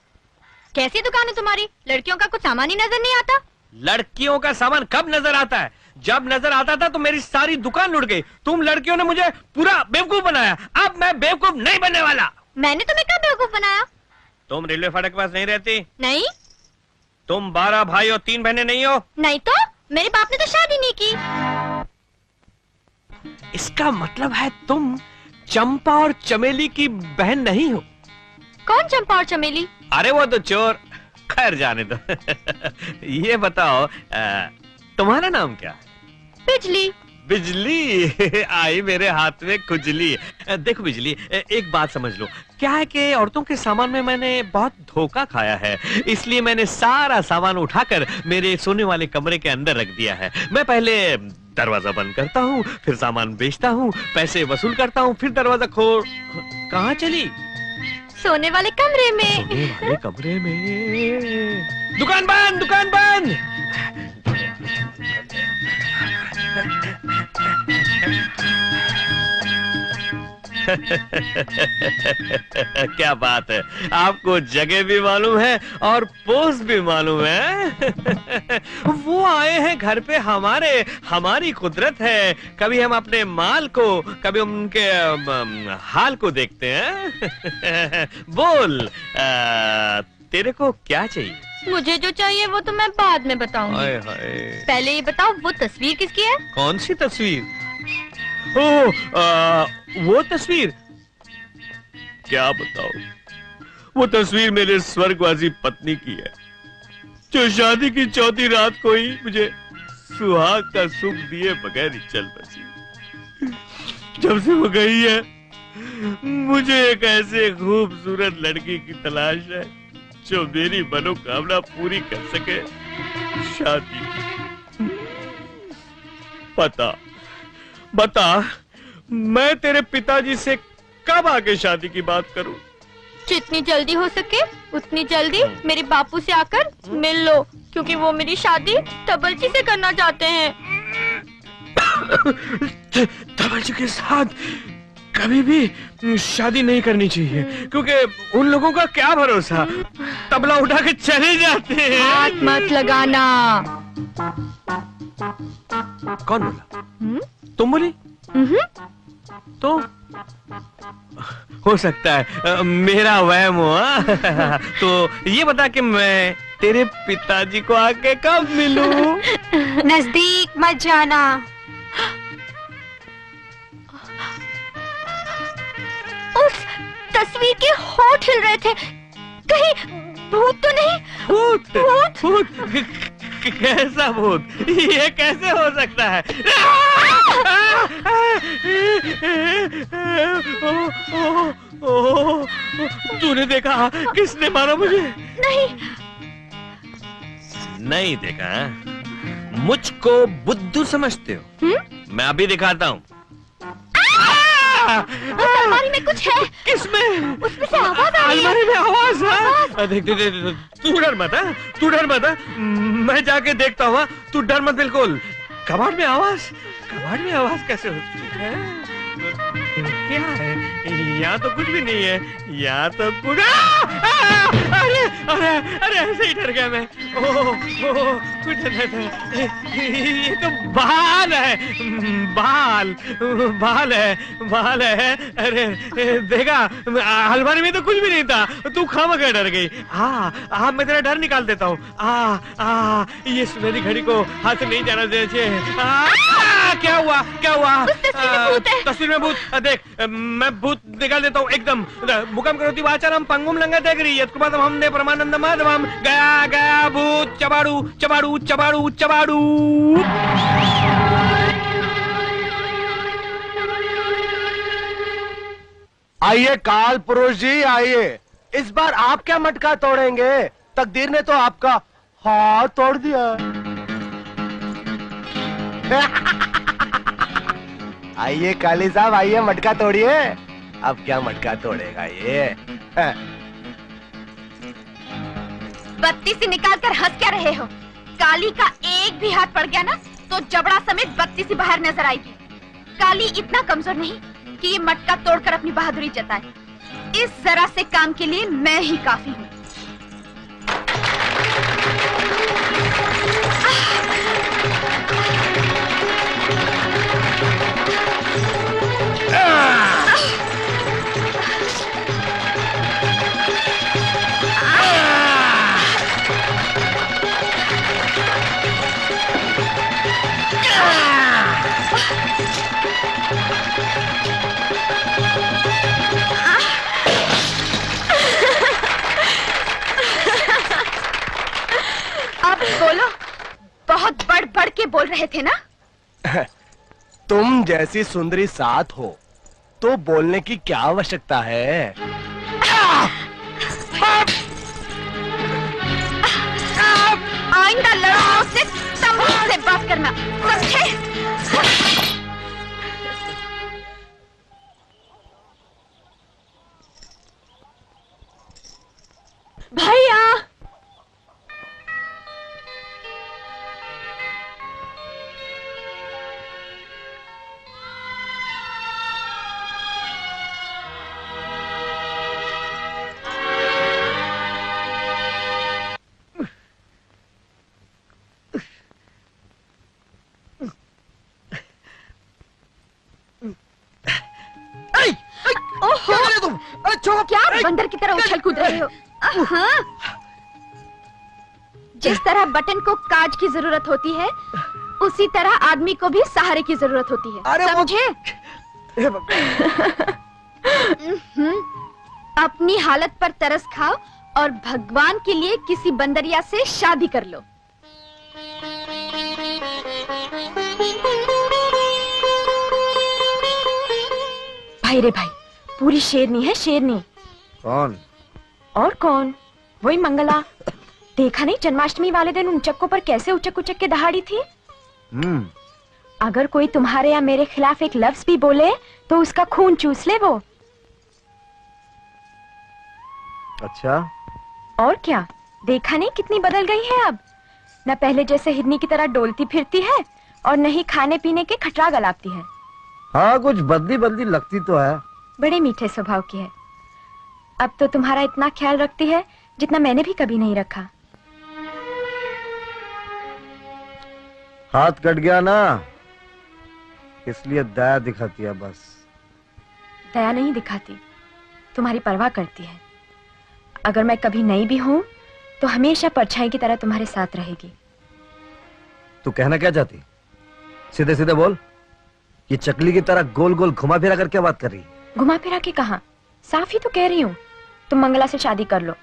कैसी दुकान है तुम्हारी? लड़कियों का कुछ सामान ही नजर नहीं आता। लड़कियों का सामान कब नजर आता है? जब नजर आता था तो मेरी सारी दुकान लुट गई। तुम लड़कियों ने मुझे पूरा बेवकूफ बनाया। अब मैं बेवकूफ नहीं बनने वाला। मैंने तुम्हें कब बेवकूफ बनाया? तुम रेलवे फाटक के पास नहीं रहती? नहीं। तुम 12 भाई और 3 बहनें नहीं हो? नहीं तो मेरे बाप ने तो शादी नहीं की। इसका मतलब है तुम चंपा और चमेली की बहन नहीं हो? कौन चंपा और चमेली? अरे वो तो चोर। खैर जाने दो। ये बताओ तुम्हारा नाम क्या है? बिजली। बिजली आई मेरे हाथ में खुजली। देखो बिजली, एक बात समझ लो, क्या है कि औरतों के सामान में मैंने बहुत धोखा खाया है, इसलिए मैंने सारा सामान उठाकर मेरे सोने वाले कमरे के अंदर रख दिया है। मैं पहले दरवाजा बंद करता हूँ, फिर सामान बेचता हूँ, पैसे वसूल करता हूँ, फिर दरवाजा खोल। कहाँ चली? सोने वाले कमरे में। सोने वाले कमरे में। दुकान बंद, दुकान बंद। क्या बात है, आपको जगह भी मालूम है और पोस्ट भी मालूम है। वो आए हैं घर पे हमारे, हमारी कुदरत है। कभी हम अपने माल को, कभी उनके हाल को देखते हैं। बोल तेरे को क्या चाहिए? मुझे जो चाहिए वो तो मैं बाद में बताऊंगी। हाय हाय। पहले ये बताओ वो तस्वीर किसकी है? कौन सी तस्वीर? वो तस्वीर क्या बताऊं, वो तस्वीर मेरे स्वर्गवासी पत्नी की है, जो शादी की चौथी रात को ही मुझे सुहाग का सुख दिए बगैर ही चल बसी। जब से वो गई है, मुझे एक ऐसे खूबसूरत लड़की की तलाश है जो मेरी मनोकामना पूरी कर सके। शादी, बता मैं तेरे पिताजी से कब आके शादी की बात करूं? जितनी जल्दी हो सके उतनी जल्दी मेरे बापू से आकर मिल लो, क्योंकि वो मेरी शादी तबलची से करना चाहते हैं। तबलची के साथ कभी भी शादी नहीं करनी चाहिए, क्योंकि उन लोगों का क्या भरोसा, तबला उठा के चले जाते हैं। हाथ मत लगाना। कौन बोला? तुम बोली? तो हो सकता है मेरा वहम हुआ। तो ये बता कि मैं तेरे पिताजी को आके कब मिलूं? नजदीक मत जाना। उस तस्वीर के होठ हिल रहे थे, कहीं भूत तो नहीं? भूत? कैसा भूत? ये कैसे हो सकता है? तूने देखा? किसने मारा मुझे? नहीं देखा? मुझको बुद्धू समझते हो? मैं अभी दिखाता हूँ। अलमारी में कुछ है। किसमें? उसमें से आवाज आ रही है। अलमारी में आवाज है। देख तू डर मत, तू डर मत। मैं जाके देखता हूँ, तू डर मत बिल्कुल। कबाड़ में आवाज कैसे होती है? क्या है? यहाँ तो कुछ भी नहीं है। यहाँ तो कुछ अरे ऐसे ही डर गया मैं। कुछ ये तो बाल है। अरे देखा, अलमारी में तो कुछ भी नहीं था, तू खामखा डर गई। हाँ मैं तेरा डर निकाल देता हूँ। ये सुनहरी घड़ी को हाथ से नहीं जाना देना चाहिए। क्या हुआ? तस्वीर में भूत। देख मैं भूत निकाल देता हूँ एकदम। मुकम करोति वाचारम पंगुम लंघते गिरि यत्कृपातम हमने परमानंद माधवम। गया भूत चबाड़ू। आइए काल पुरुष जी, आइए। इस बार आप क्या मटका तोड़ेंगे? तकदीर ने तो आपका हाथ तोड़ दिया। आइए काली साहब, आइए मटका तोड़िए। अब क्या मटका तोड़ेगा ये? बत्ती से निकाल कर हंस क्या रहे हो? काली का एक भी हाथ पड़ गया ना तो जबड़ा समेत बत्ती से बाहर नजर आएगी। काली इतना कमजोर नहीं कि ये मटका तोड़कर अपनी बहादुरी जताए। इस जरा से काम के लिए मैं ही काफी हूँ। आप बोलो, बहुत बढ़ के बोल रहे थे ना? तुम जैसी सुंदरी साथ हो तो बोलने की क्या आवश्यकता है? आइंदा लड़कों से तमीज से बात करना, समझे? भैया, क्या बंदर की तरह उछल कूद रहे हो? जिस तरह बटन को काज की जरूरत होती है, उसी तरह आदमी को भी सहारे की जरूरत होती है। समझे? अपनी हालत पर तरस खाओ और भगवान के लिए किसी बंदरिया से शादी कर लो। भाई रे भाई, पूरी शेरनी है, शेरनी। कौन? और कौन? वही मंगला। देखा नहीं जन्माष्टमी वाले दिन उन चक्कों पर कैसे उचक उचक के दहाड़ी थी। अगर कोई तुम्हारे या मेरे खिलाफ एक लफ्ज भी बोले तो उसका खून चूस ले वो। अच्छा, और क्या, देखा नहीं कितनी बदल गई है अब। न पहले जैसे हिरनी की तरह डोलती फिरती है और न ही खाने पीने के खटरा गलाती है। हाँ, कुछ बदली बदली लगती तो है। बड़े मीठे स्वभाव की है। अब तो तुम्हारा इतना ख्याल रखती है जितना मैंने भी कभी नहीं रखा। हाथ कट गया ना, इसलिए दया दिखाती है बस। दया नहीं दिखाती, तुम्हारी परवाह करती है। अगर मैं कभी नहीं भी हूं तो हमेशा परछाई की तरह तुम्हारे साथ रहेगी। तू कहना क्या चाहती? सीधे सीधे बोल। ये चकली की तरह गोल गोल घुमा फिरा कर क्या बात कर रही? घुमा फिरा के कहा, साफ ही तो कह रही हूँ, तुम मंगला से शादी कर लो।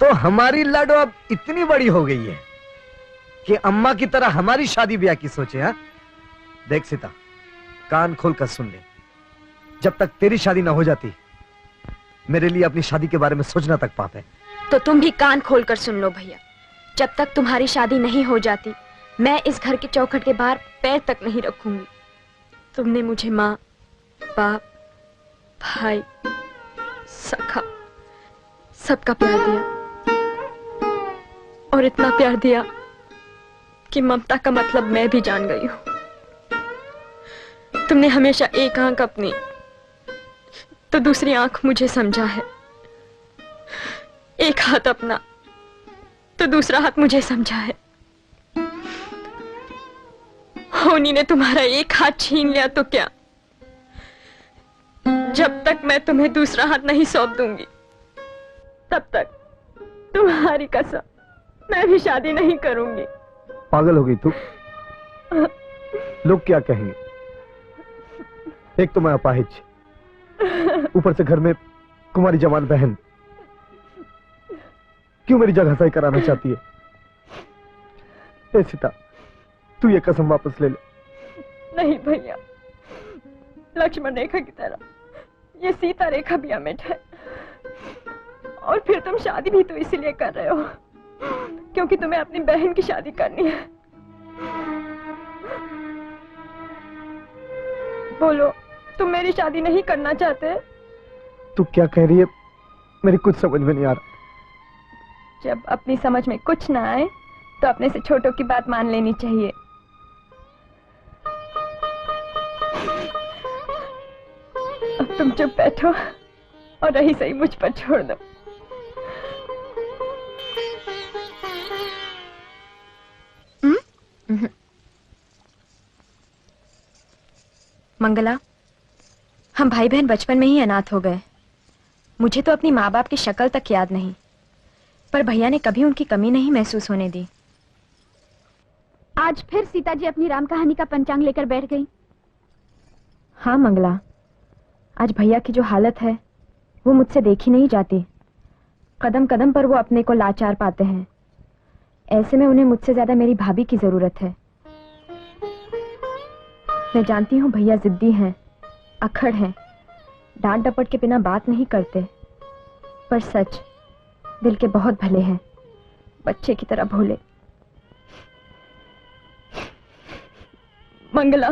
तो हमारी लाडो अब इतनी बड़ी हो गई है कि अम्मा की तरह हमारी शादी ब्याह की सोचे। हाँ, देख सीता, कान खोल कर सुन ले। जब तक तेरी शादी ना हो जाती, मेरे लिए अपनी शादी के बारे में सोचना तक पाप है। तो तुम भी कान खोल कर सुन लो भैया। जब तक तुम्हारी शादी नहीं हो जाती, मैं इस घर के चौखट के बाहर पैर तक नहीं रखूंगी। तुमने मुझे माँ, बाप, भाई, सखा, सबका प्यार दिया और इतना प्यार दिया कि ममता का मतलब मैं भी जान गई हूं। तुमने हमेशा एक आंख अपनी तो दूसरी आंख मुझे समझा है, एक हाथ अपना तो दूसरा हाथ मुझे समझा है। होनी ने तुम्हारा एक हाथ छीन लिया तो क्या, जब तक मैं तुम्हें दूसरा हाथ नहीं सौंप दूंगी तब तक तुम्हारी कसम मैं भी शादी नहीं करूंगी। पागल हो गई तू? लोग क्या कहेंगे? एक तो मैं अपाहिज, ऊपर से घर में कुमारी जवान बहन। क्यों मेरी जगह सही कराना चाहती है? ए सीता, तू ये कसम वापस ले ले। नहीं भैया, लक्ष्मण रेखा की तरह ये सीता रेखा भी अमिट है। और फिर तुम शादी भी तो इसीलिए कर रहे हो क्योंकि तुम्हें अपनी बहन की शादी करनी है। बोलो, तुम मेरी शादी नहीं करना चाहते? तू क्या कह रही है? मेरी कुछ समझ में नहीं आ रहा। जब अपनी समझ में कुछ ना आए तो अपने से छोटों की बात मान लेनी चाहिए। अब तुम चुप बैठो और रही सही मुझ पर छोड़ दो। मंगला, हम भाई बहन बचपन में ही अनाथ हो गए। मुझे तो अपनी माँ बाप की शक्ल तक याद नहीं, पर भैया ने कभी उनकी कमी नहीं महसूस होने दी। आज फिर सीता जी अपनी राम कहानी का पंचांग लेकर बैठ गई। हाँ मंगला, आज भैया की जो हालत है वो मुझसे देखी नहीं जाती। कदम कदम पर वो अपने को लाचार पाते हैं। ऐसे में उन्हें मुझसे ज्यादा मेरी भाभी की जरूरत है। मैं जानती हूँ भैया जिद्दी हैं, अखड़ हैं, डांट डपट के बिना बात नहीं करते, पर सच दिल के बहुत भले हैं, बच्चे की तरह भोले। मंगला,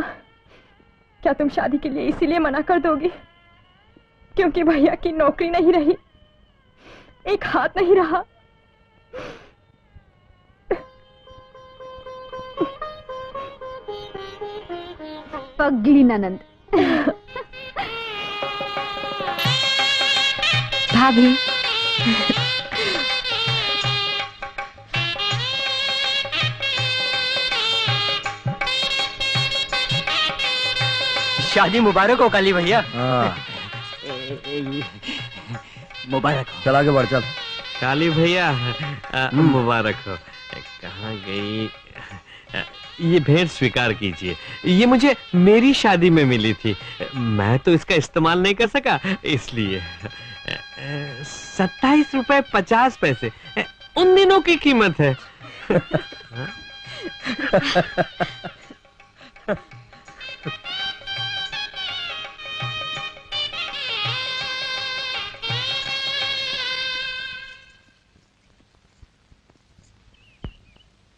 क्या तुम शादी के लिए इसीलिए मना कर दोगी क्योंकि भैया की नौकरी नहीं रही, एक हाथ नहीं रहा? पगली ननंद। भाभी, शादी मुबारक हो काली भैया। हाँ, मुबारक हो। चल आगे बढ़, चल। काली भैया मुबारक हो। कहाँ गई? ये भेंट स्वीकार कीजिए। ये मुझे मेरी शादी में मिली थी, मैं तो इसका इस्तेमाल नहीं कर सका, इसलिए 27 रुपए 50 पैसे उन दिनों की कीमत है।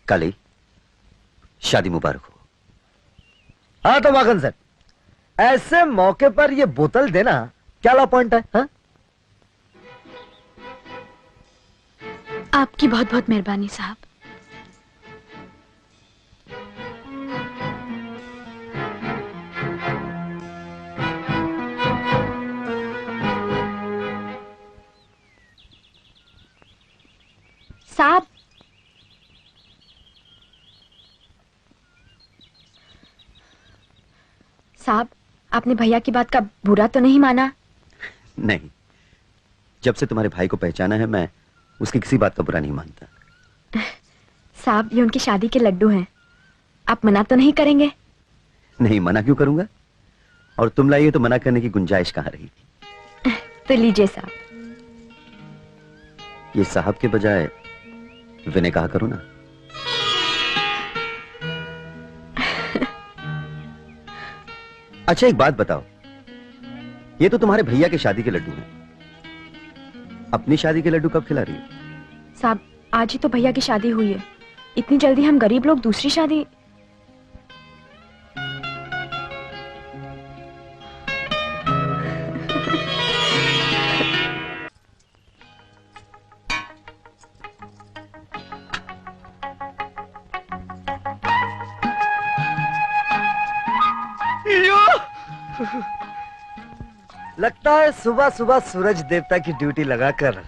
काली, शादी मुबारक हो। हाँ तो माखन सर, ऐसे मौके पर ये बोतल देना क्या ला पॉइंट है? हा? आपकी बहुत बहुत मेहरबानी साहब। साहब, साहब, आपने भैया की बात का बुरा तो नहीं माना? नहीं, जब से तुम्हारे भाई को पहचाना है मैं उसकी किसी बात का बुरा नहीं मानता। साहब, ये उनकी शादी के लड्डू हैं, आप मना तो नहीं करेंगे? नहीं, मना क्यों करूंगा? और तुम लाइए तो मना करने की गुंजाइश कहाँ रही थी? तो लीजिए साहब। ये साहब के बजाय विनय कहा करो ना। अच्छा एक बात बताओ, ये तो तुम्हारे भैया के शादी के लड्डू हैं, अपनी शादी के लड्डू कब खिला रही हो? साहब, आज ही तो भैया की शादी हुई है, इतनी जल्दी हम गरीब लोग दूसरी शादी? लगता है सुबह सुबह सूरज देवता की ड्यूटी लगाकर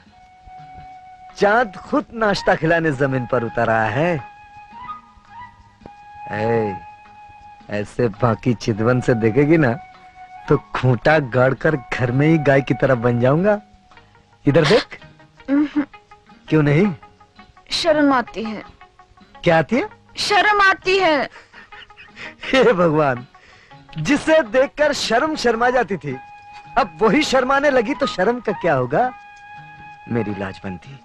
चांद खुद नाश्ता खिलाने जमीन पर उतर आया है। ऐसे बाकी चितवन से देखेगी ना तो खूंटा गाड़कर घर में ही गाय की तरह बन जाऊंगा। इधर देख। क्यों नहीं? शर्म आती है। क्या आती है? शर्म आती है। हे भगवान, जिसे देखकर शर्म शर्मा जाती थी अब वही शर्माने लगी तो शर्म का क्या होगा? मेरी लाजबंदी,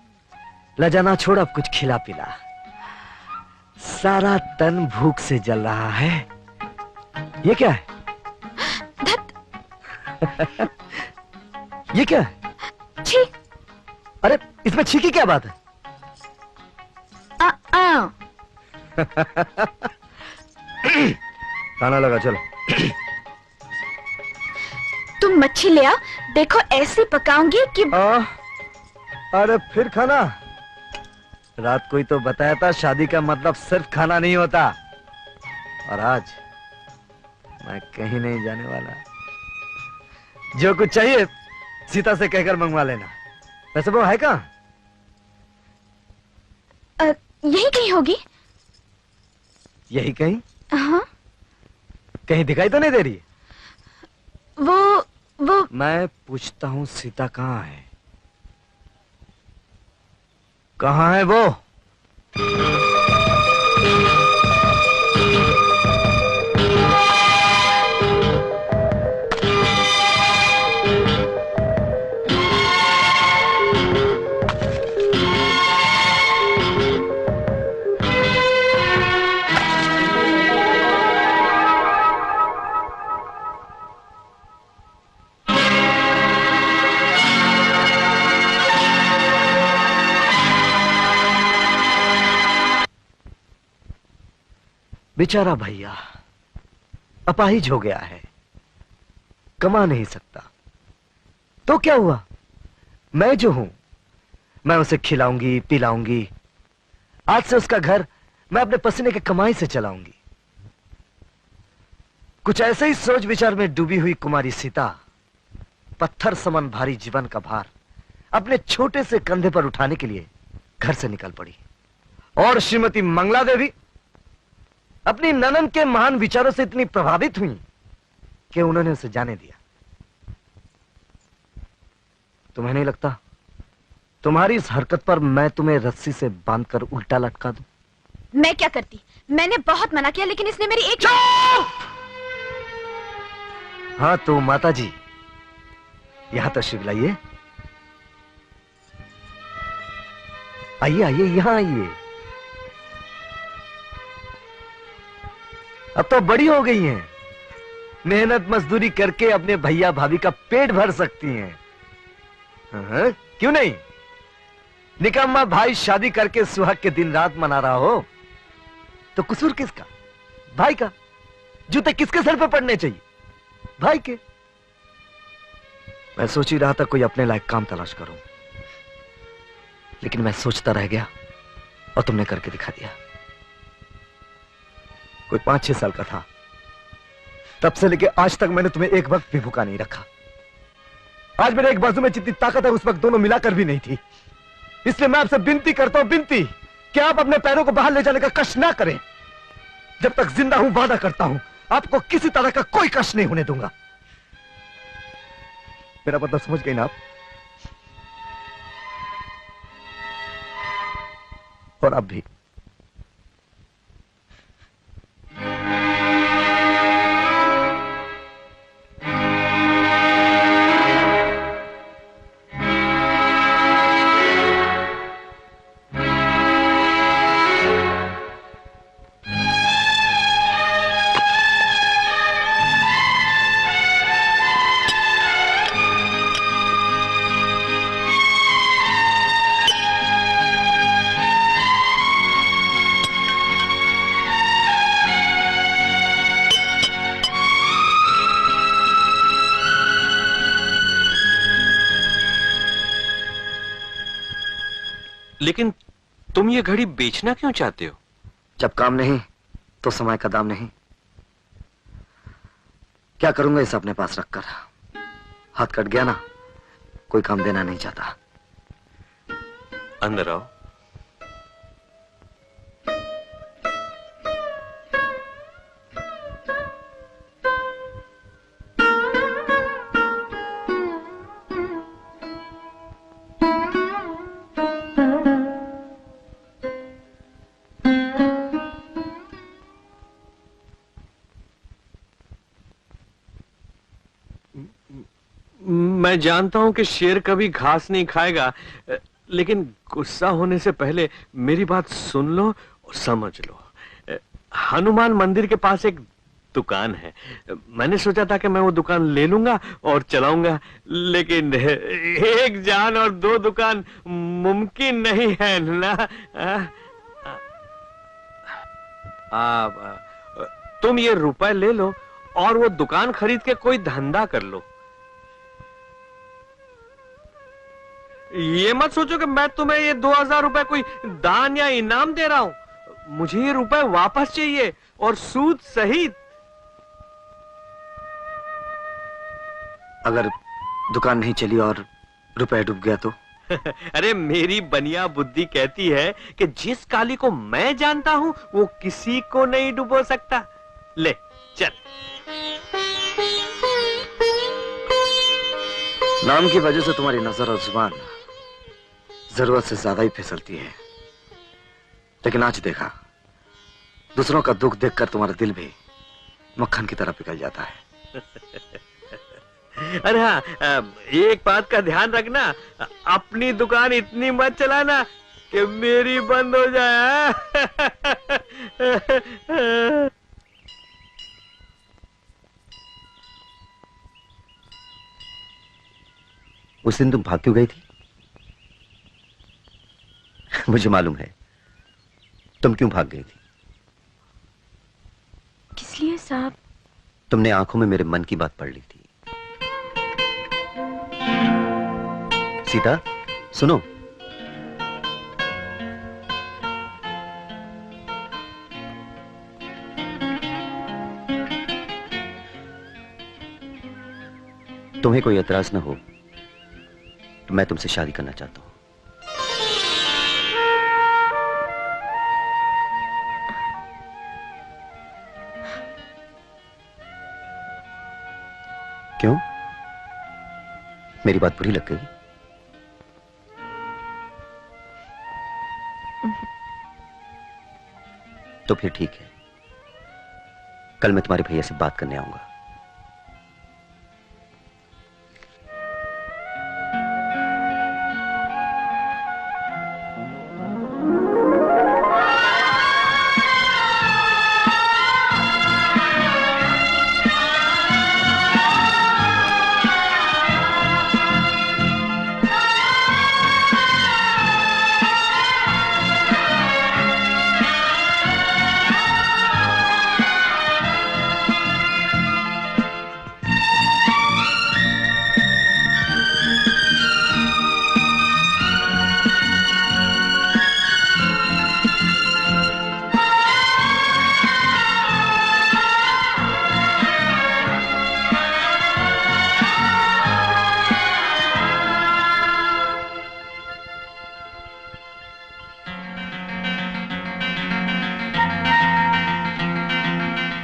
लजाना छोड़, अब कुछ खिला पिला। सारा तन भूख से जल रहा है। ये क्या है? ये क्या है? छी। अरे इसमें छी की क्या बात है? खाना लगा, चलो। तुम मच्छी ले आ, देखो ऐसे पकाऊंगी कि अरे फिर खाना? रात को ही तो बताया था शादी का मतलब सिर्फ खाना नहीं होता। और आज मैं कहीं नहीं जाने वाला। जो कुछ चाहिए सीता से कहकर मंगवा लेना। वैसे वो है कहाँ? यही कहीं होगी। यही कहीं? हाँ। कहीं दिखाई तो नहीं दे रही? वो मैं पूछता हूँ सीता कहाँ है? कहाँ है वो? बेचारा भैया अपाहिज हो गया है, कमा नहीं सकता। तो क्या हुआ, मैं जो हूं मैं उसे खिलाऊंगी पिलाऊंगी। आज से उसका घर मैं अपने पसीने के कमाई से चलाऊंगी। कुछ ऐसे ही सोच विचार में डूबी हुई कुमारी सीता पत्थर समान भारी जीवन का भार अपने छोटे से कंधे पर उठाने के लिए घर से निकल पड़ी। और श्रीमती मंगला देवी अपनी ननन के महान विचारों से इतनी प्रभावित हुई कि उन्होंने उसे जाने दिया। तुम्हें नहीं लगता तुम्हारी इस हरकत पर मैं तुम्हें रस्सी से बांधकर उल्टा लटका दूं? मैं क्या करती? मैंने बहुत मना किया लेकिन इसने मेरी एक। हाँ तो माता जी यहां तशरीफ लाइए। आइए आइए यहां आइए। अब तो बड़ी हो गई हैं, मेहनत मजदूरी करके अपने भैया भाभी का पेट भर सकती हैं। हाँ, क्यों नहीं? निकम्मा भाई शादी करके सुहाग के दिन रात मना रहा हो तो कसूर किसका? भाई का। जूते किसके सर पे पड़ने चाहिए? भाई के। मैं सोच ही रहा था कोई अपने लायक काम तलाश करूं, लेकिन मैं सोचता रह गया और तुमने करके दिखा दिया। कोई 5-6 साल का था, तब से लेके आज तक मैंने तुम्हें एक वक्त भी भूखा नहीं रखा। आज मेरे एक बाजू में जितनी ताकत है उस वक्त दोनों मिलाकर भी नहीं थी। इसलिए मैं आपसे विनती करता हूं, विनती कि आप अपने पैरों को बाहर ले जाने का कष्ट ना करें। जब तक जिंदा हूं वादा करता हूं आपको किसी तरह का कोई कष्ट नहीं होने दूंगा। मेरा मतलब समझ गई ना आप? और अब भी। लेकिन तुम ये घड़ी बेचना क्यों चाहते हो? जब काम नहीं तो समय का दाम नहीं। क्या करूंगा इसे अपने पास रखकर? हाथ कट गया ना, कोई काम देना नहीं चाहता। अंदर आओ। मैं जानता हूं कि शेर कभी घास नहीं खाएगा, लेकिन गुस्सा होने से पहले मेरी बात सुन लो और समझ लो। हनुमान मंदिर के पास एक दुकान है। मैंने सोचा था कि मैं वो दुकान ले लूंगा और चलाऊंगा, लेकिन एक जान और 2 दुकान मुमकिन नहीं है ना। तुम ये रुपए ले लो और वो दुकान खरीद के कोई धंधा कर लो। ये मत सोचो कि मैं तुम्हें ये 2000 रुपए कोई दान या इनाम दे रहा हूं। मुझे ये रुपए वापस चाहिए और सूद सहित। अगर दुकान नहीं चली और रुपए डूब गया तो? अरे मेरी बनिया बुद्धि कहती है कि जिस काली को मैं जानता हूं वो किसी को नहीं डुबो सकता। ले चल। नाम की वजह से तुम्हारी नजर और जुबान जरूरत से ज्यादा ही फिसलती है, लेकिन आज देखा दूसरों का दुख देखकर तुम्हारा दिल भी मक्खन की तरह पिघल जाता है। अरे हाँ, एक बात का ध्यान रखना, अपनी दुकान इतनी मत चलाना कि मेरी बंद हो जाए। उस दिन तुम भाग क्यों गई थी? मुझे मालूम है तुम क्यों भाग गई थी। किस लिए साहब? तुमने आंखों में मेरे मन की बात पढ़ ली थी। सीता सुनो, तुम्हें कोई एतराज ना हो तो मैं तुमसे शादी करना चाहता हूं। क्यों? मेरी बात बुरी लग गई? तो फिर ठीक है, कल मैं तुम्हारे भैया से बात करने आऊंगा।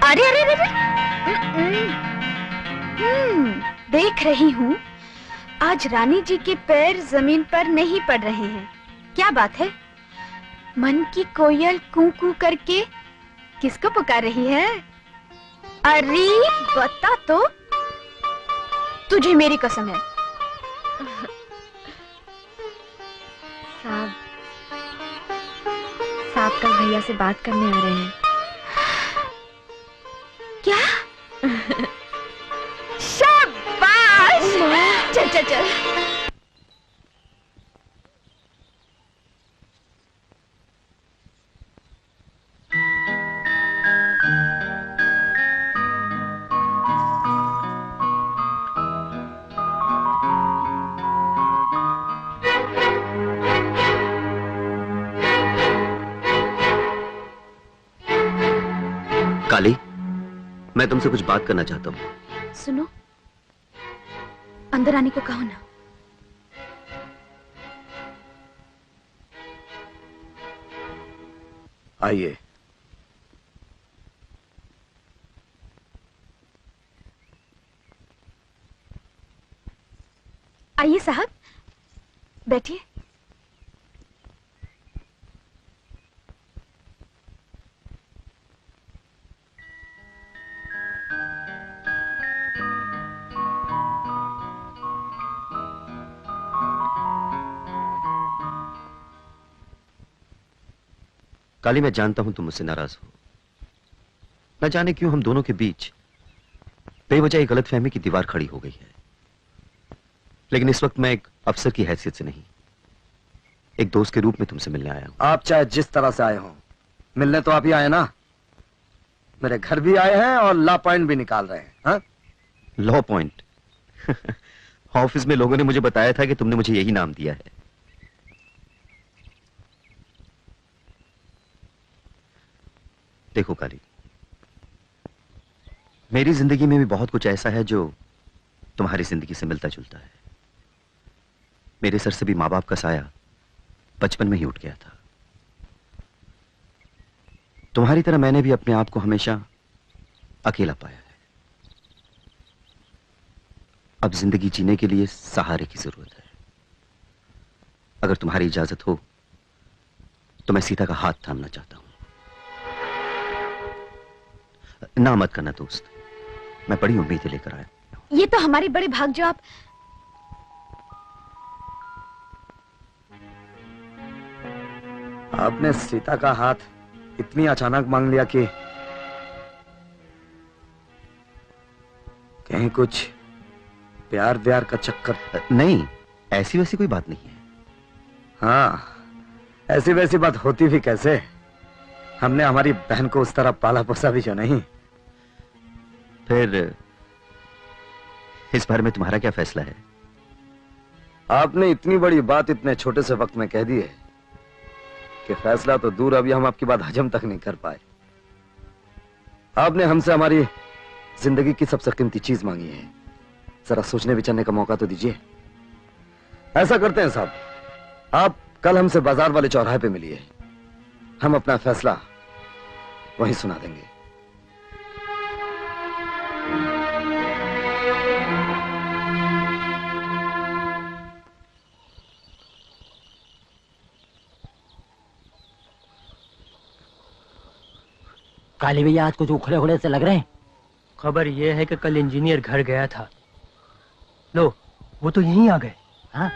अरे अरे अरे देख रही हूँ आज रानी जी के पैर जमीन पर नहीं पड़ रहे हैं। क्या बात है? मन की कोयल कू कू करके किसको पुकार रही है? अरे बता तो, तुझे मेरी कसम है। साहब कल भैया से बात करने आ रहे हैं। क्या? शाबाश! चल चल चल। काली, मैं तुमसे कुछ बात करना चाहता हूँ। सुनो, अंदर आने को कहो ना। आइए। आइए साहब, बैठिए। काली, मैं जानता हूं तुम मुझसे नाराज हो। न जाने क्यों हम दोनों के बीच बेवजह एक गलतफहमी की दीवार खड़ी हो गई है। लेकिन इस वक्त मैं एक अफसर की हैसियत से नहीं, एक दोस्त के रूप में तुमसे मिलने आया हूं। आप चाहे जिस तरह से आए हो, मिलने तो आप ही आए ना। मेरे घर भी आए हैं और लॉ पॉइंट भी निकाल रहे हैं। हाँ? Law point? ऑफिस में लोगों ने मुझे बताया था कि तुमने मुझे यही नाम दिया है। देखो काली, मेरी जिंदगी में भी बहुत कुछ ऐसा है जो तुम्हारी जिंदगी से मिलता जुलता है। मेरे सर से भी माँ बाप का साया बचपन में ही उठ गया था। तुम्हारी तरह मैंने भी अपने आप को हमेशा अकेला पाया है। अब जिंदगी जीने के लिए सहारे की जरूरत है। अगर तुम्हारी इजाजत हो तो मैं सीता का हाथ थामना चाहता हूं। ना मत करना दोस्त, मैं बड़ी उम्मीदें लेकर आया। ये तो हमारे बड़े भाग जो आप। आपने सीता का हाथ इतनी अचानक मांग लिया कि कहीं कुछ प्यार व्यार का चक्कर? नहीं, ऐसी वैसी कोई बात नहीं है। हाँ, ऐसी वैसी बात होती भी कैसे? हमने हमारी बहन को उस तरह पाला पोसा भी जो नहीं। फिर इस बारे में तुम्हारा क्या फैसला है? आपने इतनी बड़ी बात इतने छोटे से वक्त में कह दी है कि फैसला तो दूर, अभी हम आपकी बात हजम तक नहीं कर पाए। आपने हमसे हमारी जिंदगी की सबसे कीमती चीज मांगी है। जरा सोचने विचारने का मौका तो दीजिए। ऐसा करते हैं साहब, आप कल हमसे बाजार वाले चौराहे पे मिलिए, हम अपना फैसला वहीं सुना देंगे। काली भैया आज कुछ उखड़े उखड़े से लग रहे हैं। खबर ये है कि कल इंजीनियर घर गया था। लो, वो तो यहीं आ गए। हाँ,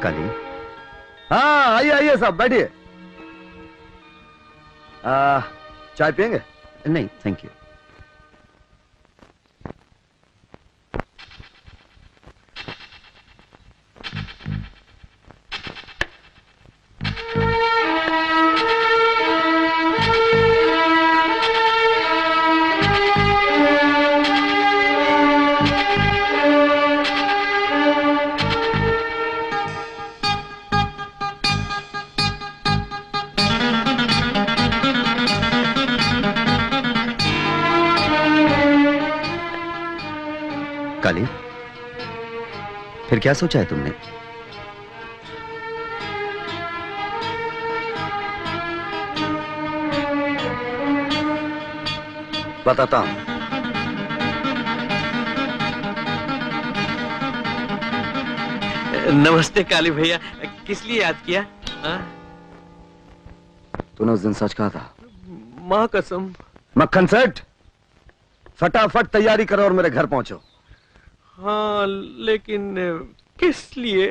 काली, हाँ आइए आइए साहब बैठिए। चाय पियेंगे? नहीं थैंक यू। काली, फिर क्या सोचा है तुमने? बताता हूं। नमस्ते काली भैया, किस लिए याद किया? तूने उस दिन सच कहा था। माँ कसम। मक्खन सेठ, फटाफट तैयारी करो और मेरे घर पहुंचो। हाँ, लेकिन किस लिए?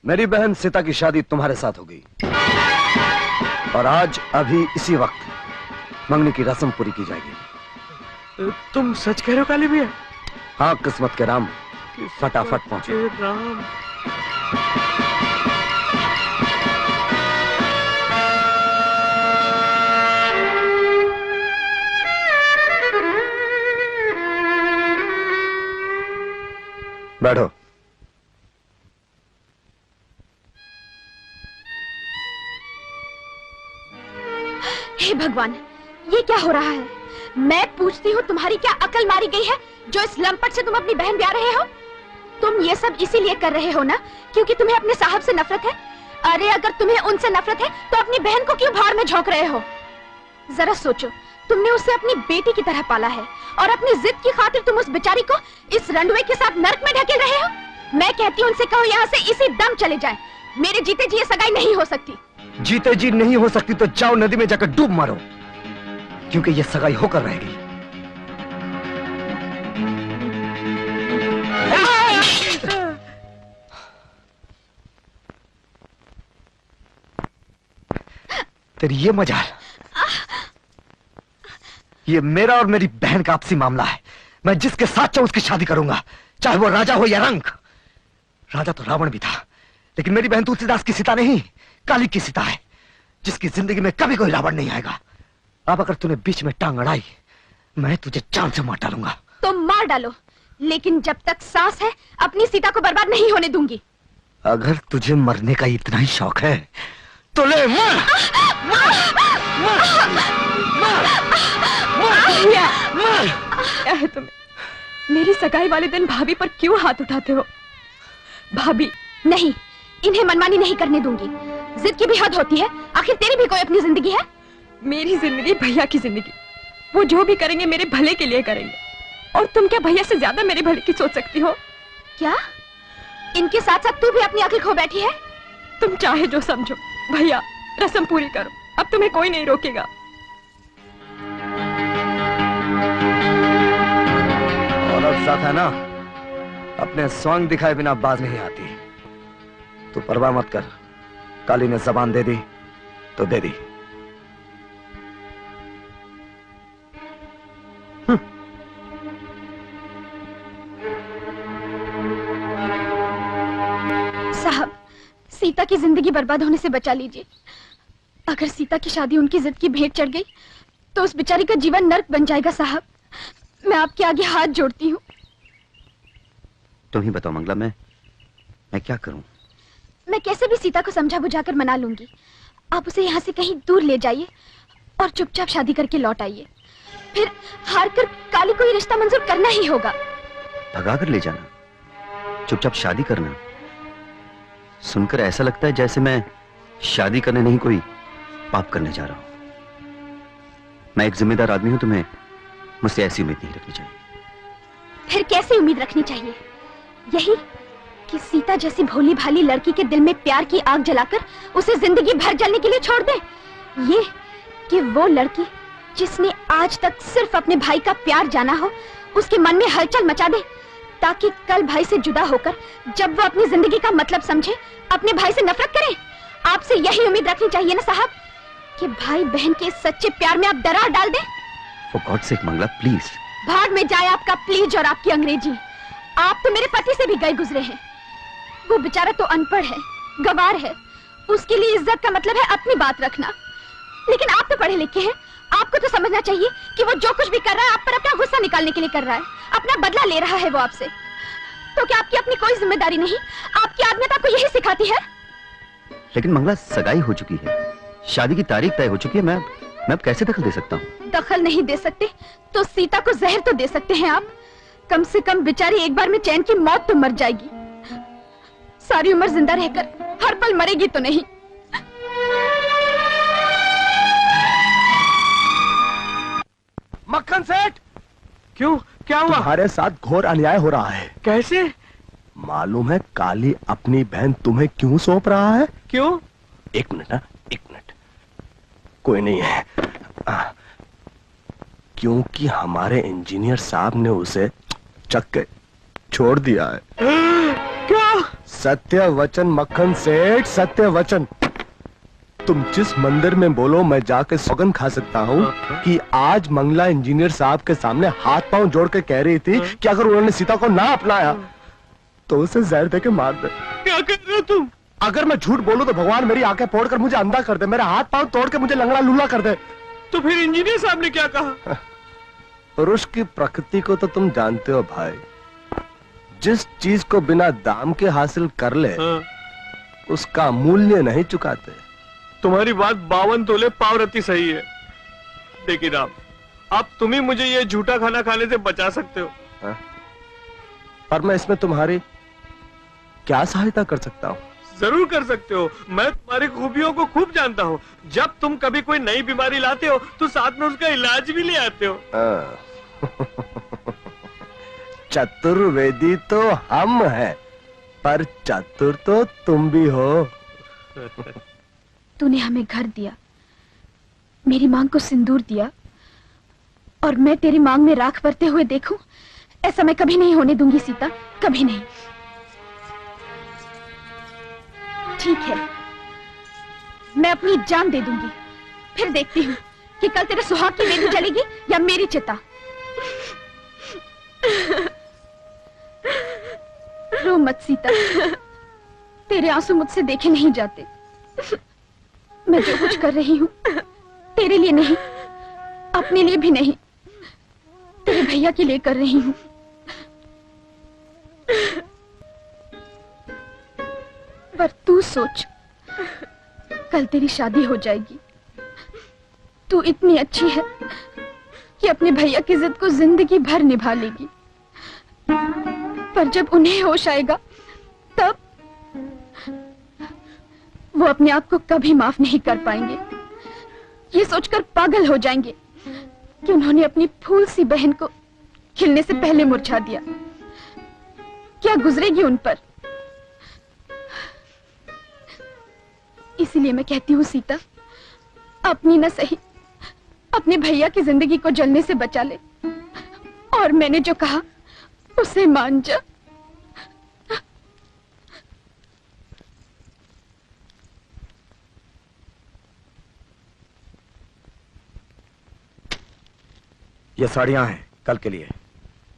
मेरी बहन सीता की शादी तुम्हारे साथ होगी और आज अभी इसी वक्त मंगनी की रस्म पूरी की जाएगी। तुम सच कह रहे हो काली भैया? हाँ, किस्मत के राम, फटाफट पहुंचो। राम। बैठो। हे भगवान, ये क्या हो रहा है? मैं पूछती हूँ, तुम्हारी क्या अकल मारी गई है जो इस लंपट से तुम अपनी बहन ब्याह रहे हो? तुम ये सब इसीलिए कर रहे हो ना क्योंकि तुम्हें अपने साहब से नफरत है? अरे अगर तुम्हें उनसे नफरत है तो अपनी बहन को क्यों भाड़ में झोंक रहे हो? जरा सोचो, तुमने उसे अपनी बेटी की तरह पाला है और अपनी जिद की खातिर तुम उस बेचारी को इस रंडवे के साथ नर्क में ढकेल रहे हो। मैं कहती हूँ उनसे कहो यहाँ से इसी दम चले जाएं। मेरे जीते जी ये सगाई नहीं हो सकती। जीते जी नहीं हो सकती तो जाओ नदी में जाकर डूब मारो, क्योंकि ये सगाई होकर रहेगी। तेरी ये मजाल, ये मेरा और मेरी बहन का आपसी मामला है। मैं जिसके साथ चाहूं उसकी शादी करूंगा, चाहे वो राजा हो या रंक। राजा तो रावण भी था, लेकिन मेरी बहन तुलसीदास की सीता नहीं, काली की सीता है, जिसकी जिंदगी में कभी कोई रावण नहीं आएगा। अब अगर तूने बीच में टांग अड़ाई, मैं तुझे जान से मार डालूंगा। तो मार डालो, लेकिन जब तक सांस है अपनी सीता को बर्बाद नहीं होने दूंगी। अगर तुझे मरने का इतना ही शौक है तो ले मर। क्या है तुम्हें? मेरी सगाई वाले दिन भाभी पर क्यों हाथ उठाते हो? भाभी नहीं, इन्हें मनमानी नहीं करने दूंगी। जिद की भी हद होती है, आखिर तेरी भी कोई अपनी जिंदगी है। मेरी जिंदगी भैया की जिंदगी, वो जो भी करेंगे मेरे भले के लिए करेंगे। और तुम क्या भैया से ज्यादा मेरे भले की सोच सकती हो? क्या इनके साथ साथ तू भी अपनी अकल खो बैठी है? तुम चाहे जो समझो, भैया रस्म पूरी करो, अब तुम्हें कोई नहीं रोकेगा। औरत साथ है ना, अपने स्वांग दिखाए बिना बाज नहीं आती। तू परवाह मत कर, काली ने जबान दे दी तो दे दी। साहब, सीता की जिंदगी बर्बाद होने से बचा लीजिए। अगर सीता की शादी उनकी जिद की भेंट चढ़ गई तो उस बेचारी का जीवन नर्क बन जाएगा। साहब, मैं आपके आगे हाथ जोड़ती हूँ। तुम ही बताओ मंगला, मैं क्या करूं? मैं कैसे भी सीता को समझा बुझाकर मना लूंगी। आप उसे यहाँ से कहीं दूर ले जाइए और चुपचाप शादी करके लौट आइए। फिर हार कर काली को ये रिश्ता मंजूर करना ही होगा। भगा कर ले जाना, चुपचाप शादी करना? सुनकर ऐसा लगता है जैसे मैं शादी करने नहीं, कोई पाप करने जा रहा हूं। मैं एक जिम्मेदार आदमी हूं, तुम्हें मुझसे ऐसी उम्मीद नहीं रखनी चाहिए। फिर कैसी उम्मीद रखनी चाहिए? यही कि सीता जैसी भोली भाली लड़की के दिल में प्यार की आग जलाकर उसे जिंदगी भर जलने के लिए छोड़ दे। ये कि वो लड़की जिसने आज तक सिर्फ अपने भाई का प्यार जाना हो, उसके मन में हलचल मचा दे, ताकि कल भाई से जुदा होकर जब वो अपनी जिंदगी का मतलब समझे, अपने भाई से नफरत करे। आपसे यही उम्मीद रखनी चाहिए ना साहब, कि भाई बहन के सच्चे प्यार में आप दरार डाल दें। For God's sake, Mangala please. भाग में जाए आपका प्लीज और आपकी अंग्रेजी। आप तो मेरे पति से भी गए गुजरे हैं। वो बेचारा तो अनपढ़ है, गवार है, उसके लिए इज्जत का मतलब है अपनी बात रखना। लेकिन आप तो पढ़े लिखे हैं, आपको तो समझना चाहिए कि वो जो कुछ भी कर रहा है आप पर अपना गुस्सा निकालने के लिए कर रहा है, अपना बदला ले रहा है वो आपसे। तो क्या आपकी अपनी कोई जिम्मेदारी नहीं? आपकी आदत आपको यही सिखाती है? लेकिन मंगला, सगाई हो चुकी है, शादी की तारीख तय हो चुकी है। मैं अब कैसे दखल दे सकता हूँ? दखल नहीं दे सकते तो सीता को जहर तो दे सकते हैं आप। कम से कम बेचारी एक बार में चैन की मौत तो मर जाएगी, सारी उम्र जिंदा रहकर हर पल मरेगी तो नहीं। मक्खन सेठ, क्यों, क्या हुआ? तुम्हारे साथ घोर अन्याय हो रहा है। कैसे? मालूम है काली अपनी बहन तुम्हें क्यों सौंप रहा है? क्यों? एक मिनट ना, एक मिनट। कोई नहीं है। क्योंकि हमारे इंजीनियर साहब ने उसे चक के छोड़ दिया है। क्या? सत्य वचन मक्खन सेठ, सत्य वचन। तुम जिस मंदिर में बोलो, मैं जाके सौगंध खा सकता हूँ कि आज मंगला इंजीनियर साहब के सामने हाथ पांव जोड़ के कह रही थी कि अगर उन्होंने सीता को ना अपनाया तो उसे जहर देके मार दे। क्या कर रहे हो तुम? अगर मैं झूठ बोलूं तो भगवान मेरी आंखें फोड़कर मुझे अंधा कर दे, मेरे हाथ पांव तोड़ के मुझे लंगड़ा लूला कर दे। तो फिर इंजीनियर साहब ने क्या कहा? पुरुष की प्रकृति को तो तुम जानते हो भाई, जिस चीज को बिना दाम के हासिल कर ले उसका मूल्य नहीं चुकाते। तुम्हारी बात 52 तोले पावरती सही है, लेकिन अब तुम ही मुझे ये झूठा खाना खाने से बचा सकते हो। पर मैं इसमें तुम्हारी क्या सहायता कर सकता हूँ? जरूर कर सकते हो, मैं तुम्हारी खूबियों को खूब जानता हूँ। जब तुम कभी कोई नई बीमारी लाते हो तो साथ में उसका इलाज भी ले आते हो। चतुर्वेदी तो हम हैं, पर चतुर तो तुम भी हो। तूने हमें घर दिया, मेरी मांग को सिंदूर दिया, और मैं तेरी मांग में राख भरते हुए देखूं, ऐसा मैं कभी नहीं होने दूंगी सीता, कभी नहीं। ठीक है, मैं अपनी जान दे दूंगी, फिर देखती हूँ कि कल तेरे सुहाग की वेदी जलेगी या मेरी चिता। रो मत सीता, तेरे आंसू मुझसे देखे नहीं जाते। मैं जो कुछ कर रही हूँ तेरे लिए नहीं, अपने लिए भी नहीं, तेरे भैया के लिए कर रही हूँ। पर तू सोच, कल तेरी शादी हो जाएगी, तू इतनी अच्छी है कि अपने भैया की जिद को जिंदगी भर निभा लेगी। पर जब उन्हें होश आएगा तब वो अपने आप को कभी माफ नहीं कर पाएंगे। ये सोचकर पागल हो जाएंगे कि उन्होंने अपनी फूल सी बहन को खिलने से पहले मुरझा दिया। क्या गुजरेगी उन पर? इसीलिए मैं कहती हूँ सीता, अपनी न सही अपने भैया की जिंदगी को जलने से बचा ले, और मैंने जो कहा उसे मान जा। ये साड़ियां हैं कल के लिए।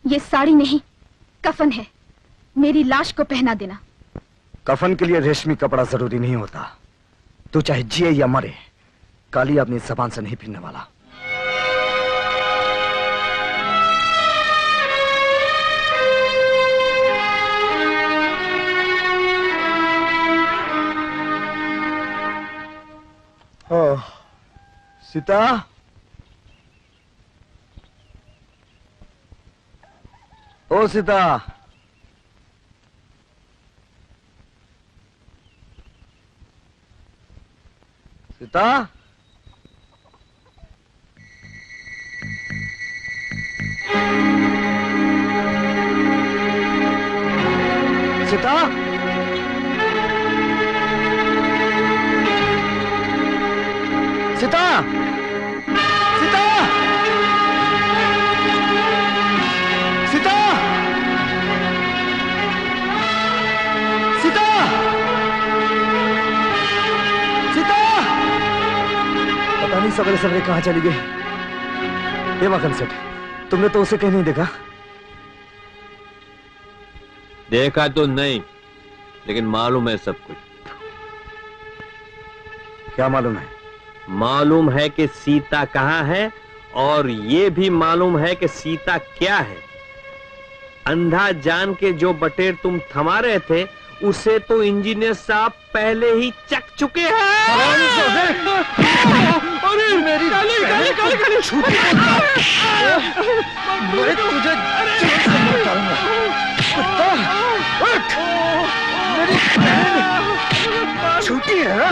ये साड़ी नहीं, कफन है, मेरी लाश को पहना देना। कफन के लिए रेशमी कपड़ा जरूरी नहीं होता, तू चाहे जिए या मरे, काली अपनी जबान से नहीं फिरने वाला। सीता, ओ सीता, सीता, सीता, सीता, सीता, सीता, सीता, सीता। पता नहीं सवेरे सवेरे कहाँ चली गई। ये वाकन सेठ, तुमने तो उसे कहीं नहीं देखा? देखा तो नहीं, लेकिन मालूम है सब कुछ। क्या मालूम है? मालूम है कि सीता कहाँ है, और ये भी मालूम है कि सीता क्या है। अंधा जान के जो बटेर तुम थमा रहे थे, उसे तो इंजीनियर साहब पहले ही चक चुके हैं। अरे मेरी काली काली काली काली छूटी, मैं तुझे जेल से निकालूंगा। कुत्ता, उठ! मेरी बहन छूटी है।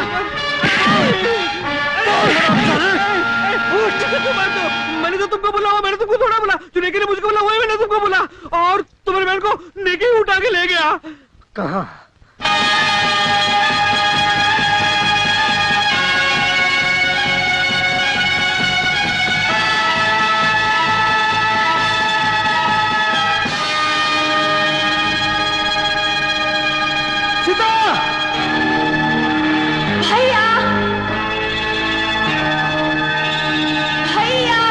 मैंने तो तुमको बोला, मैंने तुमको थोड़ा बोला, जो नेकी ने मुझको बोला वही मैंने तुमको बोला, और तुम्हारी बहन को नेकी उठा के ले गया। कहाँ? सीता! भैया, भैया,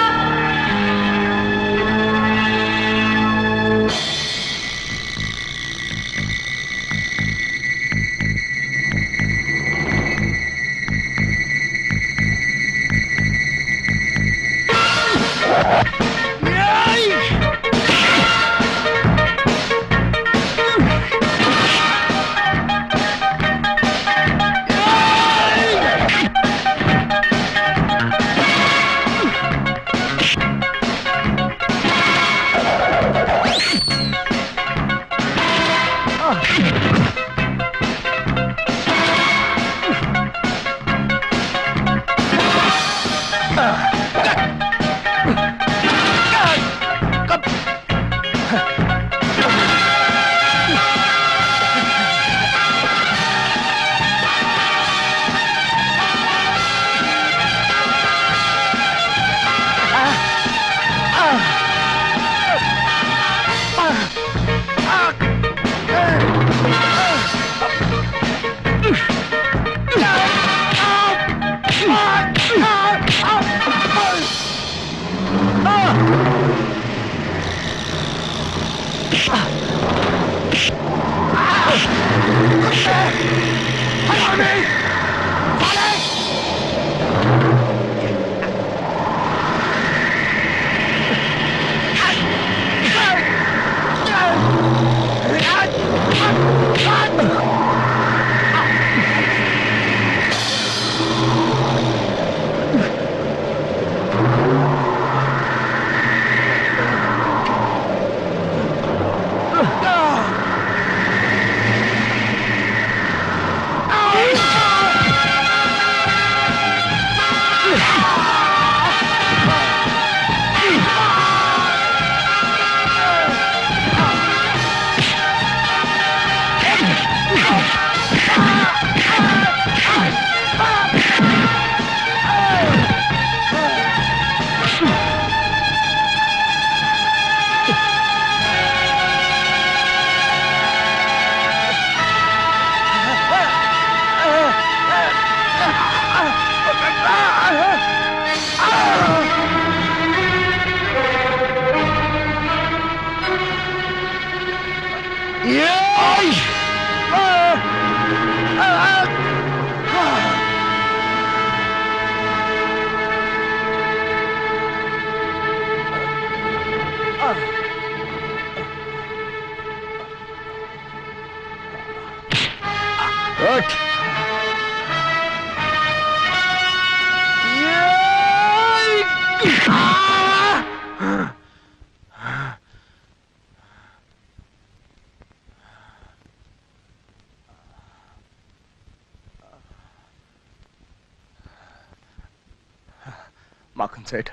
माखन सेठ,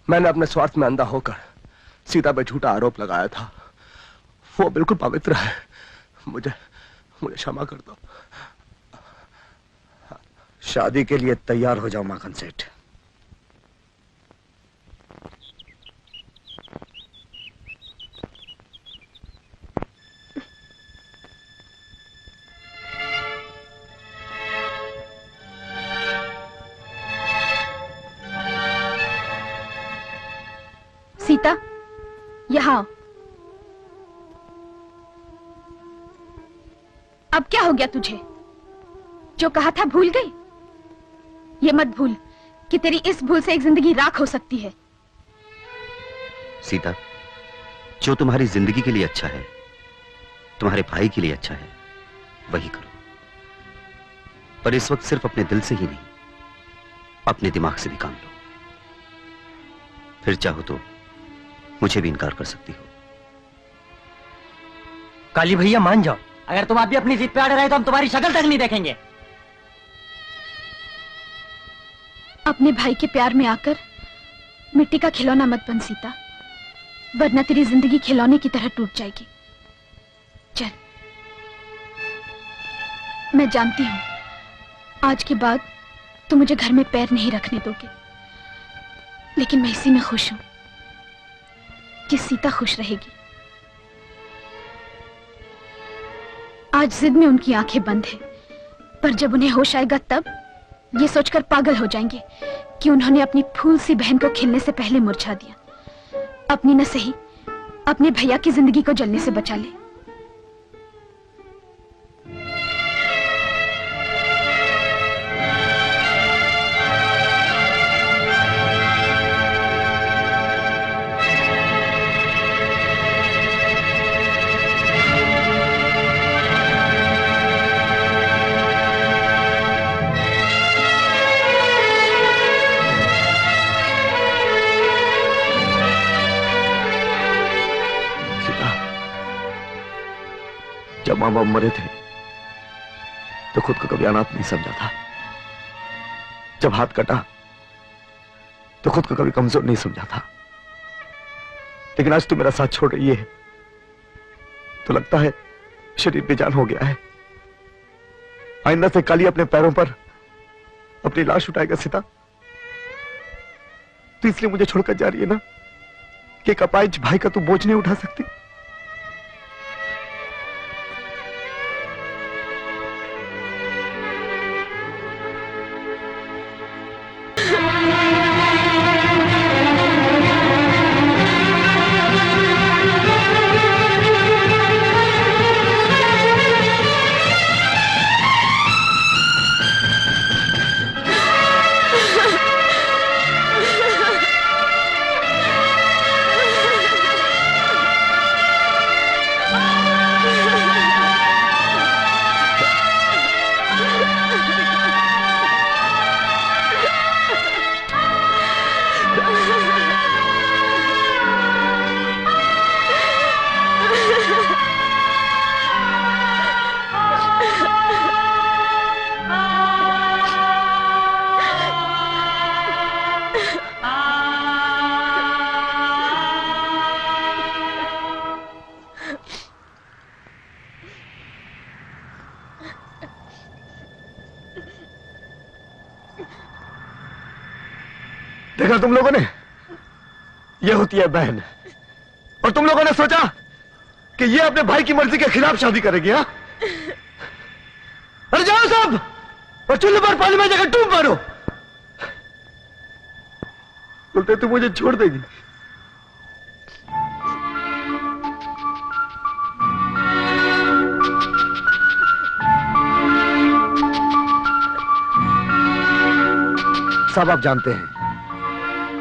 मैंने अपने स्वार्थ में अंधा होकर सीता पे झूठा आरोप लगाया था। वो बिल्कुल पवित्र है। मुझे मुझे क्षमा कर दो। शादी के लिए तैयार हो जाओ माखन सेठ। सीता, यहाँ आओ। अब क्या हो गया तुझे? जो कहा था भूल गई? ये मत भूल कि तेरी इस भूल से एक जिंदगी राख हो सकती है। सीता, जो तुम्हारी जिंदगी के लिए अच्छा है, तुम्हारे भाई के लिए अच्छा है, वही करो। पर इस वक्त सिर्फ अपने दिल से ही नहीं, अपने दिमाग से भी काम लो। फिर चाहो तो मुझे भी इनकार कर सकती हो। काली भैया मान जाओ। अगर तुम अभी अपनी जिद पे अड़े रहे तो हम तुम्हारी शक्ल तक नहीं देखेंगे। अपने भाई के प्यार में आकर मिट्टी का खिलौना मत बन सीता, वरना तेरी जिंदगी खिलौने की तरह टूट जाएगी। चल, मैं जानती हूं आज के बाद तुम मुझे घर में पैर नहीं रखने दोगे, लेकिन मैं इसी में खुश हूं कि सीता खुश रहेगी। आज जिद में उनकी आंखें बंद है, पर जब उन्हें होश आएगा तब ये सोचकर पागल हो जाएंगे कि उन्होंने अपनी फूल सी बहन को खिलने से पहले मुरझा दिया। अपनी न सही, अपने भैया की जिंदगी को जलने से बचा ले। जब माँ बाप मरे थे तो खुद को कभी अनाथ नहीं समझा था। जब हाथ कटा तो खुद को कभी कमजोर नहीं समझा था। लेकिन आज तो मेरा साथ छोड़ रही है तो लगता है शरीर बेजान हो गया है। आइंदा से काली अपने पैरों पर अपनी लाश उठाएगा सीता, तो इसलिए मुझे छोड़कर जा रही है ना कि एक अपाहिज भाई का तू बोझ नहीं उठा सकती। देखा तुम लोगों ने, ये होती है बहन। और तुम लोगों ने सोचा कि ये अपने भाई की मर्जी के खिलाफ शादी करेगी। हाँ, अरे जाओ सब और चूल्हे पर पानी में जाकर डूब मारो। बोलते तू मुझे छोड़ देगी। सब आप जानते हैं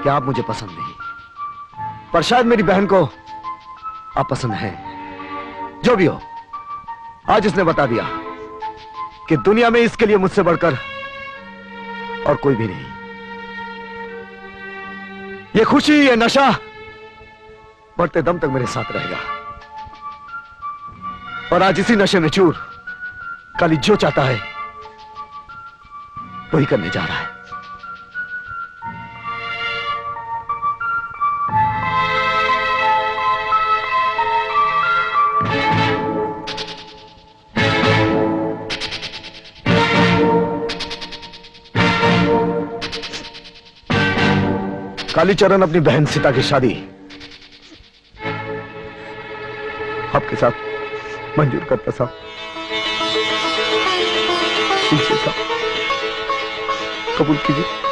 कि आप मुझे पसंद नहीं, पर शायद मेरी बहन को आप पसंद हैं। जो भी हो, आज इसने बता दिया कि दुनिया में इसके लिए मुझसे बढ़कर और कोई भी नहीं। ये खुशी, ये नशा बढ़ते दम तक मेरे साथ रहेगा। और आज इसी नशे में चूर काली जो चाहता है वही करने जा रहा है। कालीचरण अपनी बहन सीता की शादी आपके साथ मंजूर करता साहब। कीजिए साहब, कबूल कीजिए।